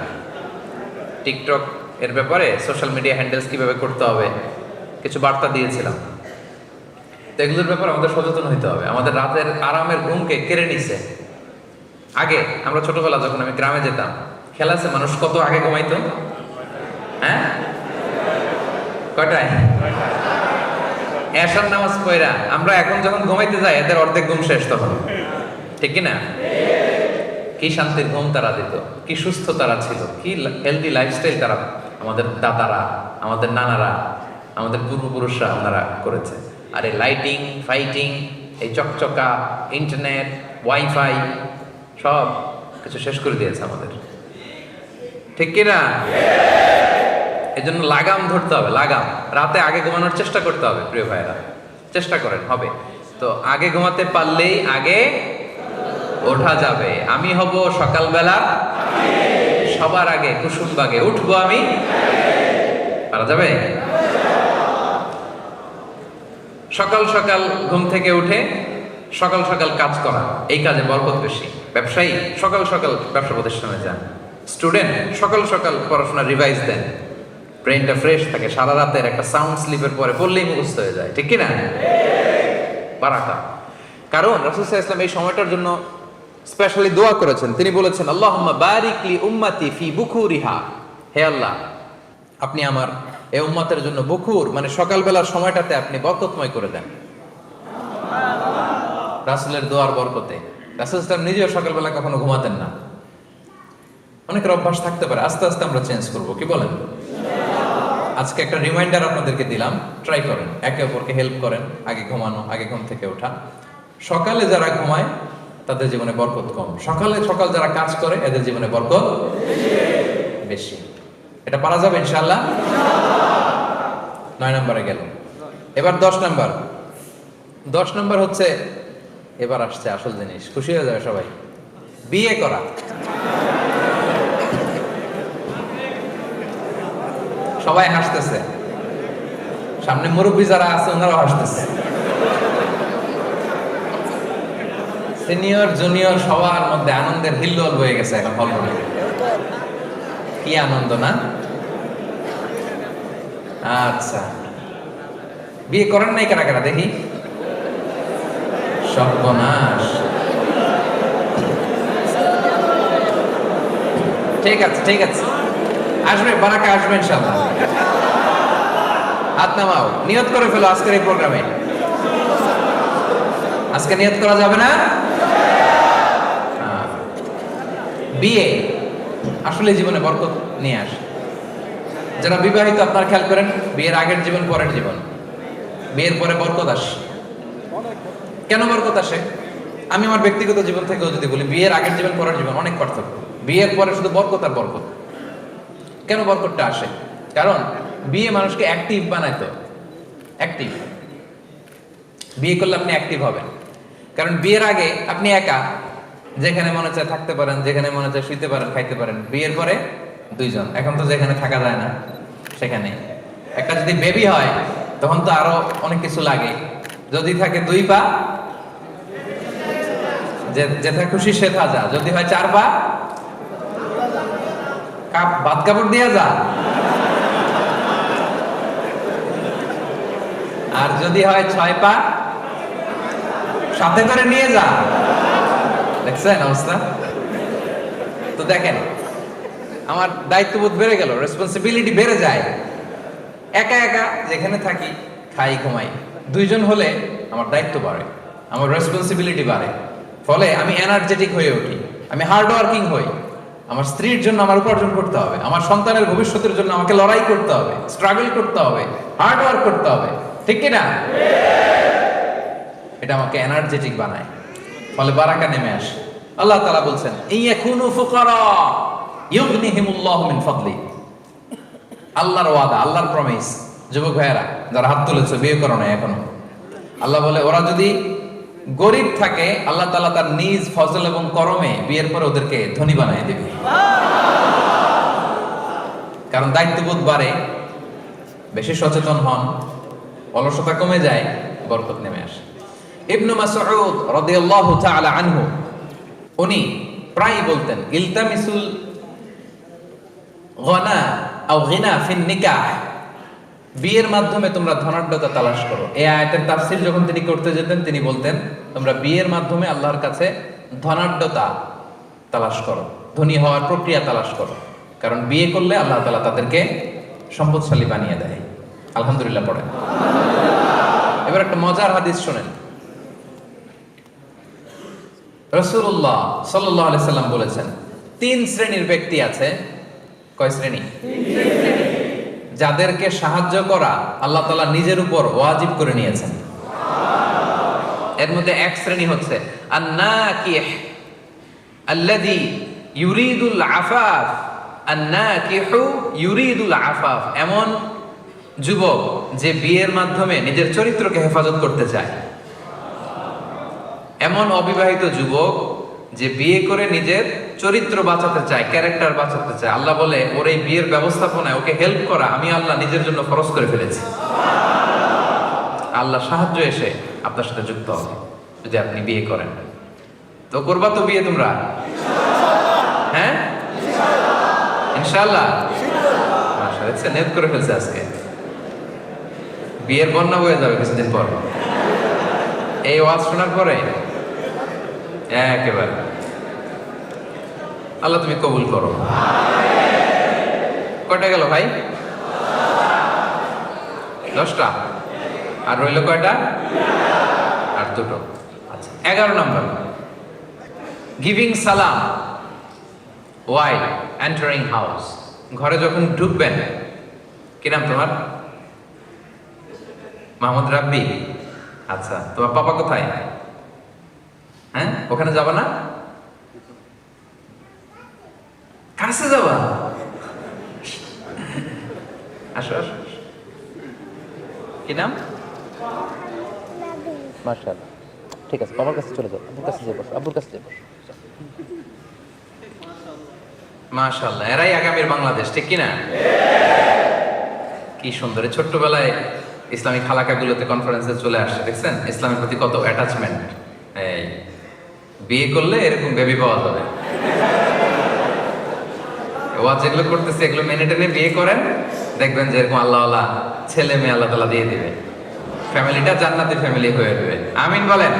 টিকটক এর ব্যাপারে সোশ্যাল মিডিয়া হ্যান্ডেলস কিভাবে করতে হবে কিছু বার্তা দিয়েছিলাম। তো এগুলোর ব্যাপারে আমাদের সচেতন হইতে হবে। আমাদের রাতের আরামের ঘুমকে কেড়ে নিছে। আগে আমরা ছোটবেলা যখন আমি গ্রামে যেতাম, খেলাছে মানুষ কত আগে ঘুমাইতো, হ্যাঁ কয়টায়? এশার নামাজ পড়া আমরা এখন যখন ঘুমাইতে যাই এদের অর্ধেক ঘুম শেষ তখন, ঠিক কি না? কি শান্তির ঘুম তারা দিত, কি সুস্থ তারা ছিল, কি হেলদি লাইফস্টাইল তারা, আমাদের দাদারা, আমাদের নানারা, আমাদের পূর্বপুরুষরা ওনারা করেছে। আর এই লাইটিং ফাইটিং, এই চকচকা ইন্টারনেট ওয়াইফাই সব কিছু শেষ করে দিয়েছে আমাদের, ঠিক কিনা? এই জন্য লাগাম ধরতে হবে, লাগাম। রাতে আগে ঘুমানোর চেষ্টা করতে হবে প্রিয় ভাইয়েরা, চেষ্টা করেন, হবে তো। আগে ঘুমাতে পারলেই আগে ওঠা যাবে। আমি হব সকালবেলা সবার আগে কুসুমবাগে, উঠবো আমি, পারা যাবে? সকাল সকাল ঘুম থেকে উঠে সকাল সকাল কাজ করা, এই কাজে বরকত বেশি। ব্যবসায়ী সকাল সকাল ব্যবসা প্রতিষ্ঠানে যান, স্টুডেন্ট সকাল সকাল পড়াশোনা রিভাইজ দেন, ব্রেনটা ফ্রেশ থাকে, সারা রাতের একটা সাউন্ড স্লিপের পরে পড়লেই মুখস্থ হয়ে যায়, ঠিক কিনা? বারাকা। কারণ রাসূল সাল্লাল্লাহু আলাইহি ওয়াসাল্লাম এই সময়টার জন্য স্পেশালি দোয়া করেছেন। তিনি বলেছেন, আল্লাহুম্মা বারিক লি উম্মতি ফি বুকুরিহা, হে আল্লাহ আপনি আমার এই উম্মতের জন্য বুকুর মানে সকালবেলার সময়টাতে আপনি বরকতময় করে দেন। রাসূলের দোয়ার বরকতে। রাসূল সাল্লাল্লাহু আলাইহি ওয়াসাল্লাম নিজেও সকালবেলা কখনো ঘুমাতেন না। অনেকের অভ্যাস থাকতে পারে, আস্তে আস্তে আমরা চেঞ্জ করব, কি বলেন? আজকে একটা রিমাইন্ডার আপনাদেরকে দিলাম, ট্রাই করেন, একে অপরকে হেল্প করেন, আগে ঘুমানো, আগে ঘুম থেকে ওঠা। সকালে যারা ঘুমায় তাদের জীবনে বরকত কম, সকালে সকাল যারা কাজ করে এদের জীবনে বরকত বেশি। এটা পারা যাবে ইনশাআল্লাহ। 9 নম্বরে গেল, এবার 10 নম্বর। 10 নম্বর হচ্ছে, এবার আসছে আসল জিনিস, খুশি হয়ে যাবে সবাই, বিয়ে করা। সবাই হাসতেছে, সামনে মুরব্বী যারা আছে ওনারাও হাসতেছে, সিনিয়র জুনিয়র সবার মধ্যে আনন্দের হিল্লোল বয়ে গেছে এখন হলরুমে। কি আনন্দ না? আচ্ছা, বিয়ে করেন নাই কারা কারা দেখি? সর্বনাশ। ঠিক আছে ঠিক আছে, আসবে, বারাকা আসবে ইনশাআল্লাহ। হাত নামাও, নিয়ত করে ফেলো আজকের এই প্রোগ্রামে। আজকে নিয়ত করা যাবে না? বিয়ে আসলে জীবনে বরকত নিয়ে আসে। যারা বিবাহিত আপনারা খেয়াল করেন, বিয়ের আগের জীবন পরের জীবন, বিয়ের পরে বরকত আসে। কেন বরকত আসে? আমি আমার ব্যক্তিগত জীবন থেকেও যদি বলি, বিয়ের আগের জীবন পরের জীবন অনেক পার্থক্য। বিয়ের পরে শুধু বরকত আর বরকত। কেন বরকতটা আসে? কারণ বিয়ে মানুষকে অ্যাক্টিভ বানায়, তো অ্যাক্টিভ। বিয়ে করলে আপনি অ্যাক্টিভ হবেন, কারণ বিয়ের আগে আপনি একা, যেখানে মনে চায় থাকতে পারেন, যেখানে মনে চায় শুইতে পারেন, খাইতে পারেন। বিয়ের পরে দুইজন, এখন তো যেখানে থাকা যায় না সেখানে। একটা যদি বেবি হয় তখন তো আরো অনেক কিছু লাগে। যদি থাকে 2 পা, যেথা খুশি সে যা। যদি হয় 4 পা, ভাত কাপড় দিয়া যা। আর যদি হয় 6 পা, সাথে করে নিয়ে যা। দেখছেন অবস্থা? তো দেখেন, আমার দায়িত্ববোধ বেড়ে গেল, রেসপন্সিবিলিটি বেড়ে যায়। একা একা যেখানে থাকি, খাই ঘুমাই। 2 জন হলে আমার দায়িত্ব বাড়ে, আমার রেসপন্সিবিলিটি বাড়ে, ফলে আমি এনার্জেটিক হয়ে উঠি, আমি হার্ড ওয়ার্কিং হই। আমার স্ত্রীর জন্য আমার উপার্জন করতে হবে, আমার সন্তানের ভবিষ্যতের জন্য আমাকে লড়াই করতে হবে, স্ট্রাগল করতে হবে, হার্ড ওয়ার্ক করতে হবে, ঠিক কি না? এটা আমাকে এনার্জেটিক বানায়, ফলে বারাকা নেমে আসে। আল্লাহ তাআলা বলছেন, ইয়াকুনু ফুকারা ইউগনিহিমুল্লাহু মিন ফাদলি। আল্লাহর ওয়াদা, আল্লাহর প্রমিস। যুবক ভাইয়েরা যারা হাত তুলেছে, বিয়ে করো না এখনো, আল্লাহ বলে ওরা যদি গরিব থাকে, আল্লাহ তাআলা তার নিজ ফজল এবং করমে বিয়ের পরে ওদেরকে ধনী বানিয়ে দেবে। কারণ দায়িত্ববোধ বাড়ে, বেশি সচেতন হন, অলসতা কমে যায়, বরকত নেমে আসে। ইবনু মাসউদ রাদিয়াল্লাহু তাআলা আনহু উনি প্রায় বলতেন, ইলতামিসুল গনা আও গিনা ফিন নিকাহ, বিয়ের মাধ্যমে তোমরা ধনাঢ্যতা তালাশ করো। এই আয়াতের তাফসীর যখন তিনি করতে যেতেন, তিনি বলতেন, তোমরা বিয়ের মাধ্যমে আল্লাহর কাছে ধনাঢ্যতা তালাশ করো, ধনী হওয়ার প্রক্রিয়া তালাশ করো। কারণ বিয়ে করলে আল্লাহ তাআলা তাদেরকে সম্পদশালী বানিয়ে দেয়। আলহামদুলিল্লাহ পড়েন। এবার একটা মজার হাদিস শোনেন। রাসূলুল্লাহ সাল্লাল্লাহু আলাইহি সাল্লাম বলেছেন 3 শ্রেণীর ব্যক্তি আছে। কয় শ্রেণী? যাদেরকে সাহায্য করা আল্লাহ তাআলা নিজের উপর ওয়াজিব করে নিয়েছেন। এর মধ্যে এক শ্রেণী হচ্ছে আন-নাকিহ আল্লাযী ইউরিদুল আফাফ। আন-নাকিহু ইউরিদুল আফাফ, এমন যুবক যে বিয়ের মাধ্যমে নিজের চরিত্রকে হেফাজত করতে চায়। এমন অবিবাহিত যুবক যে বিয়ে করে নিজের চরিত্র বাঁচাতে চায়, ক্যারেক্টার বাঁচাতে চায়। আল্লাহ বলে ওর এই বিয়ের ব্যবস্থাপনায় ওকে হেল্প করা আমি আল্লাহ নিজের জন্য ফরজ করে ফেলেছি। আল্লাহ সাহায্য এসে আপনার সাথে যুক্ত হবে যদি আপনি বিয়ে করেন। তো করবা তো বিয়ে তোমরা? হ্যাঁ, ইনশাআল্লাহ। আচ্ছা, নেট করে ফেলছে আজকে। বিয়ের বন্যা বয়ে যাবে কিছুদিন পর এই ওয়াজ শোনার পরে। একেবারে আল্লাহ তুমি কবুল করো। কয়টা গেল ভাই? 10টা। আর রইল কয়টা? আর 2টো। আচ্ছা, 11 নম্বর, গিভিং সালাম while entering house। ঘরে যখন ঢুকবেন, কি নাম তোমার? মাহমুদ রাব্বি। আচ্ছা, তোমার পাপা কোথায়? হ্যাঁ, ওখানে যাবা না? কাছে যাবা? আসো আসো। কি নাম? মাশাআল্লাহ। ঠিক আছে, বাবার কাছে চলে যাও, আব্বুর কাছে যাও, আব্বুর কাছে যাও। মাশাআল্লাহ, এরাই আগামীর বাংলাদেশ, ঠিক কি না? কি সুন্দর। ছোট্টবেলায় ইসলামিক হালাকাগুলোতে কনফারেন্সে চলে আসছে, দেখছেন ইসলামের প্রতি কত অ্যাটাচমেন্ট। এই বিয়ে করলে এরকম বেবি পাওয়া যাবে। ওয়াজ যেগুলো করতেছে এগুলো মেনে টেনে বিয়ে করেন, দেখবেন যে এরকম আল্লাহওয়ালা ছেলে মেয়ে আল্লাহ তাআলা দিয়ে দিবে। ফ্যামিলিটা জান্নাতি ফ্যামিলি হয়ে যাবে। আমিন বলেন।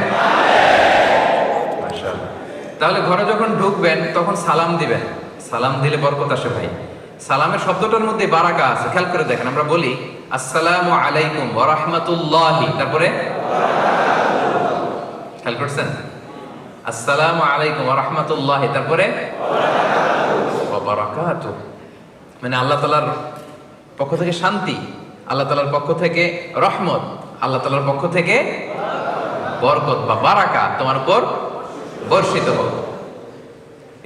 মাশাআল্লাহ। তাহলে ঘরে যখন ঢুকবেন তখন সালাম দিবেন। সালাম দিলে বরকত আসে ভাই। সালামের শব্দটার মধ্যে বারাকা আছে, খেয়াল করে দেখেন। আমরা বলি আসসালামু আলাইকুম ওয়া রাহমাতুল্লাহি, তারপরে খেয়াল করছেন? আসসালামু আলাইকুম ওয়া রাহমাতুল্লাহি, তারপরে ওয়া বারাকাতুহু। মানে আল্লাহ তাআলার পক্ষ থেকে শান্তি, আল্লাহ তাআলার পক্ষ থেকে রহমত, আল্লাহ তাআলার পক্ষ থেকে বরকত বা বারাকা তোমার উপর বর্ষিত হোক।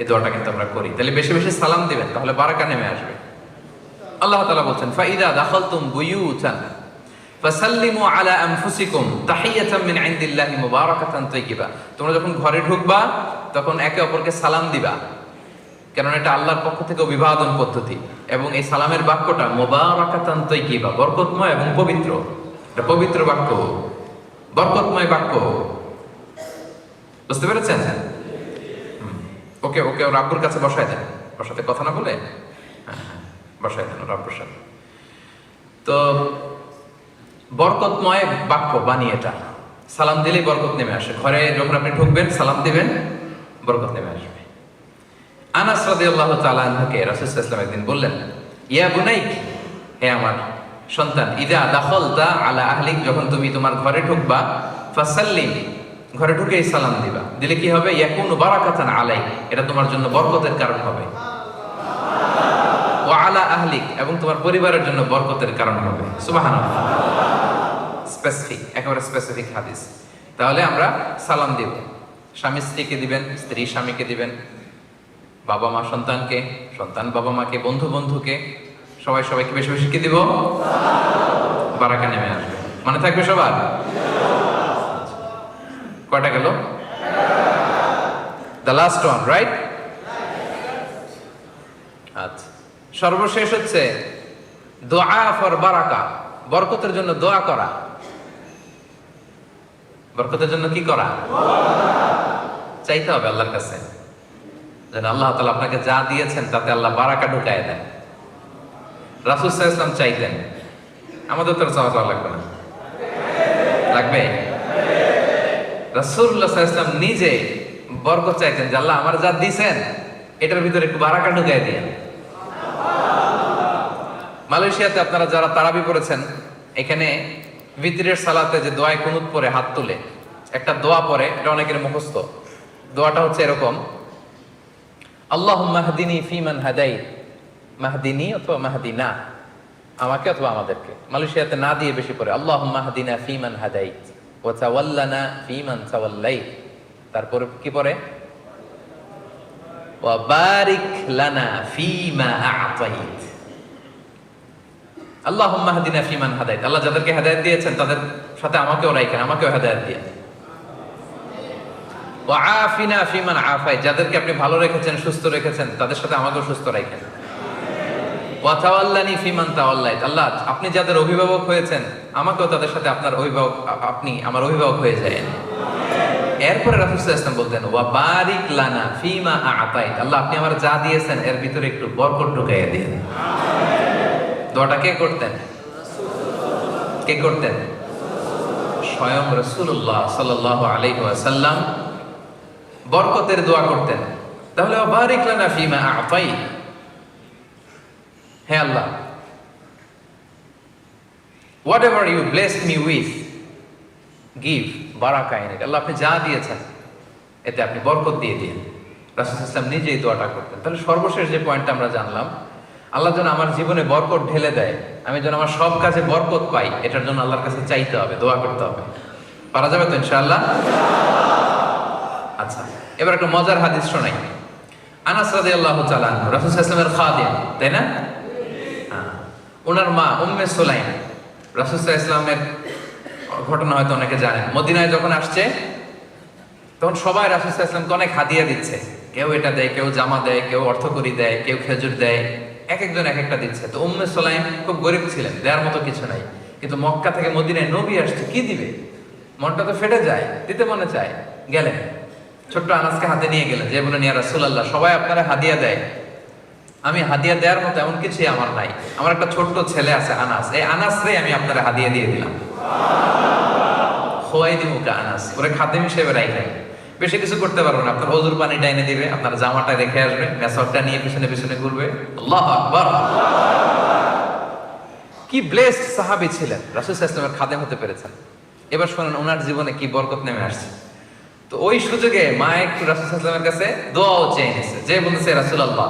এই দোয়াটা কিন্তু আমরা করি। তাহলে বেশি বেশি সালাম দিবেন, তাহলে বারাকা নেমে আসবে। আল্লাহ তাআলা বলছেন ফাইদা দাখালতুম বুয়ুতান ফাসাল্লিমু আলা আনফুসিকুম তাহিয়াতাম মিন ইনদিল্লাহি মুবারাকাতান তাইয়্যিবা। তোমরা যখন ঘরে ঢুকবা তখন একে অপরকে সালাম দিবা, কারণ এটা আল্লাহর পক্ষ থেকে অভিবাদন পদ্ধতি। এবং এই সালামের বাক্যটা মুবারাকাতান তাইয়্যিবা, বরকতময় এবং পবিত্র। এটা পবিত্র বাক্য, বরকতময় বাক্য। বুঝতে পেরেছেন? ওকে ওকে ওর আব্বুর কাছে বসায় দেন। ওর সাথে কথা না বলে বসায় দেন ওর আব্বুর সাথে। তো বরকতময় বাক্য বাণী এটা। সালাম দিলেই বরকত নেমে আসে। ঘরে যখন আপনি ঢুকবেন সালাম দিবেন, বরকত নেমে আসবে। আনাস রাদিয়াল্লাহু তাআলা আনহুকে রাসূল সাল্লাল্লাহু আলাইহি ওয়াসাল্লাম একদিন বললেন, ইয়া বুনাইক, হে আমার সন্তান, ইদা দাখালতা আলা আহলিক, যখন তুমি তোমার ঘরে ঢুকবা, ফাসাল্লিম, ঘরে ঢুকেই সালাম দিবা। দিলে কি হবে? ইয়াকুনু বারাকাতান আলাইক, এটা তোমার জন্য বরকতের কারণ হবে। ওয়া আলা আহলিক, এবং তোমার পরিবারের জন্য বরকতের কারণ হবে। সুবহানাল্লাহ। স্পেসিফিক, একেবারে স্পেসিফিক হাদিস। তাহলে আমরা সালাম দিব। স্বামী স্ত্রীকে দিবেন, স্ত্রী স্বামীকে দিবেন, বাবা মা সন্তানকে, সন্তান বাবা মাকে, বন্ধু বন্ধুকে, সবাই সবাইকে বেশি বেশি কি দিব? বারাকা নেমে আসবে। মনে থাকবে সবার? কয়টা গেল? The last one, right? আচ্ছা, সর্বশেষ হচ্ছে দোয়া ফর বারাকা, বরকতের জন্য দোয়া করা। বরকতের জন্য কি করা? চাইতে হবে আল্লাহর কাছে, যেন আল্লাহ তাআলা আপনাকে যা দিয়েছেন তাতে আল্লাহ বারাকা ঢুকায় দেন। রাসূল সাল্লাল্লাহু আলাইহি ওয়াসাল্লাম চাইতেন, আমাদের তো চাওয়া লাগবে না? লাগবে? রাসূলুল্লাহ সাল্লাল্লাহু আলাইহি ওয়াসাল্লাম নিজে বরকত চাইতেন যে আল্লাহ আমার যা দিয়েছেন এটার ভিতরে একটু বারাকা ঢুকায় দিয়েন। মালয়েশিয়াতে আপনারা যারা তারাবি পড়েছেন এখানে ভিতরের সালাতে যে দোয়ায় কুনুত পরে হাত তুলে একটা দোয়া পরে, এটা অনেকের মুখস্থ। দোয়াটা হচ্ছে এরকম, আল্লাহুম্মা হদিনি ফিমান হাদাইত, মাহদিনি অথবা মাহদিনা, আমাকে অথবা আমাদেরকে। মালয়েশিয়াতে না দিয়ে বেশি পড়ে আল্লাহুম্মা হদিনা ফিমান হাদাইত ওয়া তাওয়াল্লানা ফিমান তাওয়াল্লাইত। তারপরে কি পড়ে, ওয়া বারিক লানা ফিমা আ'তাইত। আল্লাহুম্মা হদিনা ফিমান হাদাইত, আল্লাহ যাদেরকে হেদায়েত দিয়েছেন তাদের সাথে আমাকেও রাখেন, আমাকেও হেদায়েত দিয়ে। ওয়া আফিনা ফিমান আফাইত, যাদেরকে আপনি ভালো রেখেছেন, সুস্থ রেখেছেন, তাদের সাথে আমাকেও সুস্থ রাখেন। ওয়া তাওয়াল্লানি ফিমান তাওয়াল্লাইত, আল্লাহ আপনি যাদের অভিভাবক হয়েছেন আমাকেও তাদের সাথে আপনার অভিভাবক, আপনি আমার অভিভাবক হয়ে যায়। এরপরে রাসূল সাল্লাল্লাহু আলাইহি ওয়াসাল্লাম বলতেন, ওয়া বারিক লানা ফিমা আ'তাইত, আল্লাহ আপনি আমার যা দিয়েছেন এর ভিতরে একটু বরকত ঢুকাইয়া দিন। দোয়াটা কে করতেন? কে করতেন? স্বয়ং রাসূলুল্লাহ সাল্লাল্লাহু আলাইহি ওয়াসাল্লাম বরকতের দোয়া করতেন। তাহলে ওয়া বারিক লানা ফিমা আ'তাইত, হে আল্লাহ, whatever you blessed me with, give barakah in it, আল্লাহ আপনি যা দিয়েছেন এতে আপনি বরকত দিয়ে দিন। রাসূল সাল্লাল্লাহু আলাইহি ওয়াসাল্লাম নিজেই দোয়াটা করতেন। তাহলে সর্বশেষ যে পয়েন্টটা আমরা জানলাম, আল্লাহ যেন আমার জীবনে বরকত ঢেলে দেয়, আমি যেন আমার সব কাজে বরকত পাই, এটার জন্য আল্লাহর কাছে চাইতে হবে, দোয়া করতে হবে। পারা যাবে তো ইনশাআল্লাহ? আচ্ছা, এবার একটা মজার হাদিস শোনাই। আনাস রাদিয়াল্লাহু তাআলা আনহু, রাসূল সাল্লাল্লাহু আলাইহি ওয়াসাল্লামের খাদিম, তাই না? ওনার মা উম্মে সুলাইম, রাসূল সাল্লাল্লাহু আলাইহি ওয়াসাল্লামের ঘটনা হয়তো অনেকে জানেন। মদিনায় যখন আসছে তখন সবাই রাসূল সাল্লাল্লাহু আলাইহি ওয়াসাল্লামকে অনেক হাদিয়া দিচ্ছে, কেউ এটা দেয়, কেউ জামা দেয়, কেউ অর্থকড়ি দেয়, কেউ খেজুর দেয়, এক একজন এক একটা দিচ্ছে। তো উম্মে সুলাইম খুব গরিব ছিলেন, দেওয়ার মতো কিছু নাই, কিন্তু মক্কা থেকে মদিনায় নবী আসছে, কি দিবে, মনটা তো ফেটে যায়, দিতে মনে চায়। গেলেন, ছোট্ট আনাসকে হাতে নিয়ে গেলেন, যে বলেন ইয়া রাসূলুল্লাহ সবাই আপনারা হাদিয়া দেয়, আমি হাদিয়া দেওয়ার মতো এমন কিছুই আমার নাই, আমার একটা ছোট্ট ছেলে আছে আনাস, এই আনাসরে আমি আপনারা হাদিয়া দিয়ে দিলাম। খুয়াইদিমুকা আনাস, ওরে খাদেম হিসেবে রাখেন, বেশি কিছু করতে পারবো না, আপনার ওযুর পানিটা এনে দিবে, আপনার জামাটা রেখে আসবে, মেসওয়াকটা নিয়ে পিছনে পিছনে ঘুরবে। আল্লাহু আকবার! কি ব্লেসড সাহাবী ছিলেন, রাসূল সাল্লাল্লাহু আলাইহি ওয়াসাল্লামের খাদেম হতে পেরেছেন। এবার শুনুন ওনার জীবনে কি বরকত নেমে আসছে। তো ওই সুযোগে মা একটু রাসূল সাল্লাল্লাহু আলাইহি ওয়াসাল্লামের কাছে দোয়াও চেয়ে নিয়েছে, যে বলতেছে রাসূলুল্লাহ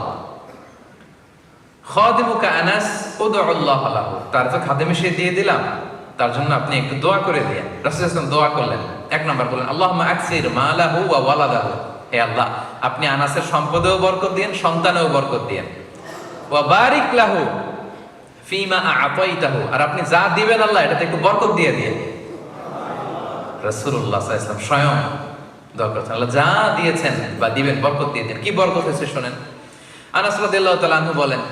খাদিমুকা আনাস উদউল্লাহ লাহু, তার তো খাদেম সে দিয়ে দিলাম, তার জন্য আপনি একটু দোয়া করে দিন। রাসূল সাল্লাল্লাহু আলাইহি ওয়াসাল্লাম দোয়া করলেন। এক নাম্বার বললেন আল্লাহুম্মা আকসির মালাহু ওয়া ওয়ালাদাহু, হে আল্লাহ আপনি আনাসের সম্পদেও বরকত দিন, সন্তানেও বরকত দিন। ওয়া বারিক লাহু ফিমা আ'তাইতাহু, আর আপনি যা দিবেন আল্লাহ এটাতে একটু বরকত দিয়ে দিন। রাসূলুল্লাহ সাল্লাল্লাহু আলাইহি ওয়াসাল্লাম স্বয়ং দোয়া করছেন, আল্লাহ যা দিয়েছেন বা দিবেন বরকত দিয়ে দিন। কি বরকত হয়েছে শুনেন। আনাস রাদিয়াল্লাহু তাআলা আনহু বলেন,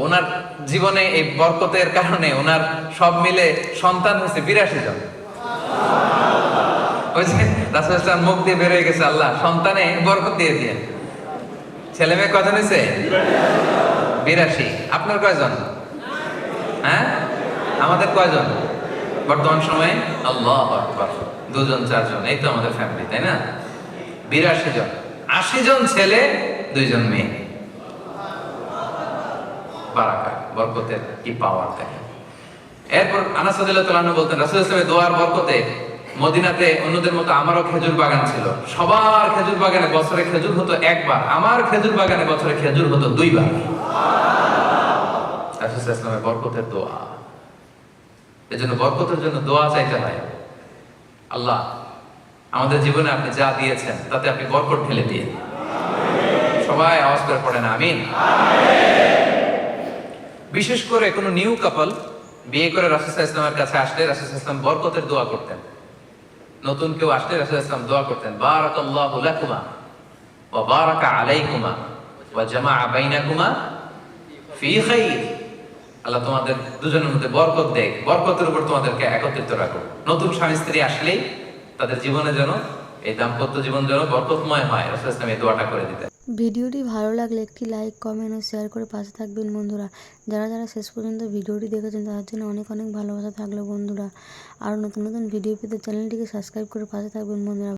ওনার জীবনে এই বরকতের কারণে ওনার সব মিলে সন্তান হয়েছে 82 জন। ওই যে রাসূল সাল্লাল্লাহু আলাইহি ওয়াসাল্লাম মুখ দিয়ে বের হয়ে গেছে, আল্লাহ সন্তানে বরকত দিয়ে দিন। ছেলে মেয়ে কয়জন হয়েছে? 82। আপনার কয়জন? হ্যাঁ, আমাদের কয়জন বর্তমান সময়ে? আল্লাহু আকবার, 2 জন 4 জন, এই তো আমাদের ফ্যামিলি, তাই না? 82 জন, 80 জন ছেলে, 2 জন মেয়ে। বারাকা, বরকতের কি পাওয়ার দেখেন। এরপর আনাস রাদিয়াল্লাহু তাআলা আনহু বলতেন, রাসূল সাল্লাল্লাহু আলাইহি ওয়াসাল্লামের দোয়ার বরকতে মদিনাতে অন্যদের মতো আমারও খেজুর বাগান ছিল। সবার খেজুর বাগানে বছরে খেজুর হতো একবার, আমার খেজুর বাগানে বছরে খেজুর হতো 2 বার। রাসূল সাল্লাল্লাহু আলাইহি ওয়াসাল্লামের বরকতের দোয়া। এজন্য বরকতের জন্য দোয়া চাইতে হয়। আল্লাহ আমাদের জীবনে আপনি যা দিয়েছেন তাতে আপনি বরকত ঢেলে দিন। সবাই আওয়াজ করে পড়েন আমিন। বিশেষ করে কোনো নিউ কাপল বিয়ে করে রাসূল সাল্লাল্লাহু আলাইহি ওয়াসাল্লামের কাছে আসলে রাসূল সাল্লাল্লাহু আলাইহি ওয়াসাল্লাম বরকতের দোয়া করতেন। নতুন কেউ আসলে রাসূল সাল্লাল্লাহু আলাইহি ওয়াসাল্লাম দোয়া করতেন, বারাকাল্লাহু লাকুমা ওয়া বারাকা আলাইকুমা ওয়া জামাআ বাইনাকুমা ফি খাইর। আল্লাহ তোমাদের দুজনের মধ্যে বরকত দেয়, বরকতের উপর তোমাদেরকে একত্রিত রাখুক। নতুন স্বামী স্ত্রী আসলেই তাদের জীবনে যেন এই দাম্পত্য জীবন যেন বরকতময় হয়, রাসূল সাল্লাল্লাহু আলাইহি ওয়াসাল্লাম এই দোয়াটা করে দিতেন। ভিডিওটি ভালো লাগলে একটি লাইক, কমেন্ট ও শেয়ার করে পাশে থাকবেন বন্ধুরা। যারা যারা শেষ পর্যন্ত ভিডিওটি দেখেছেন তাদের জন্য অনেক অনেক ভালোবাসা থাকলো বন্ধুরা। আর নতুন নতুন ভিডিও পেতে চ্যানেলটিকে সাবস্ক্রাইব করে পাশে থাকবেন বন্ধুরা।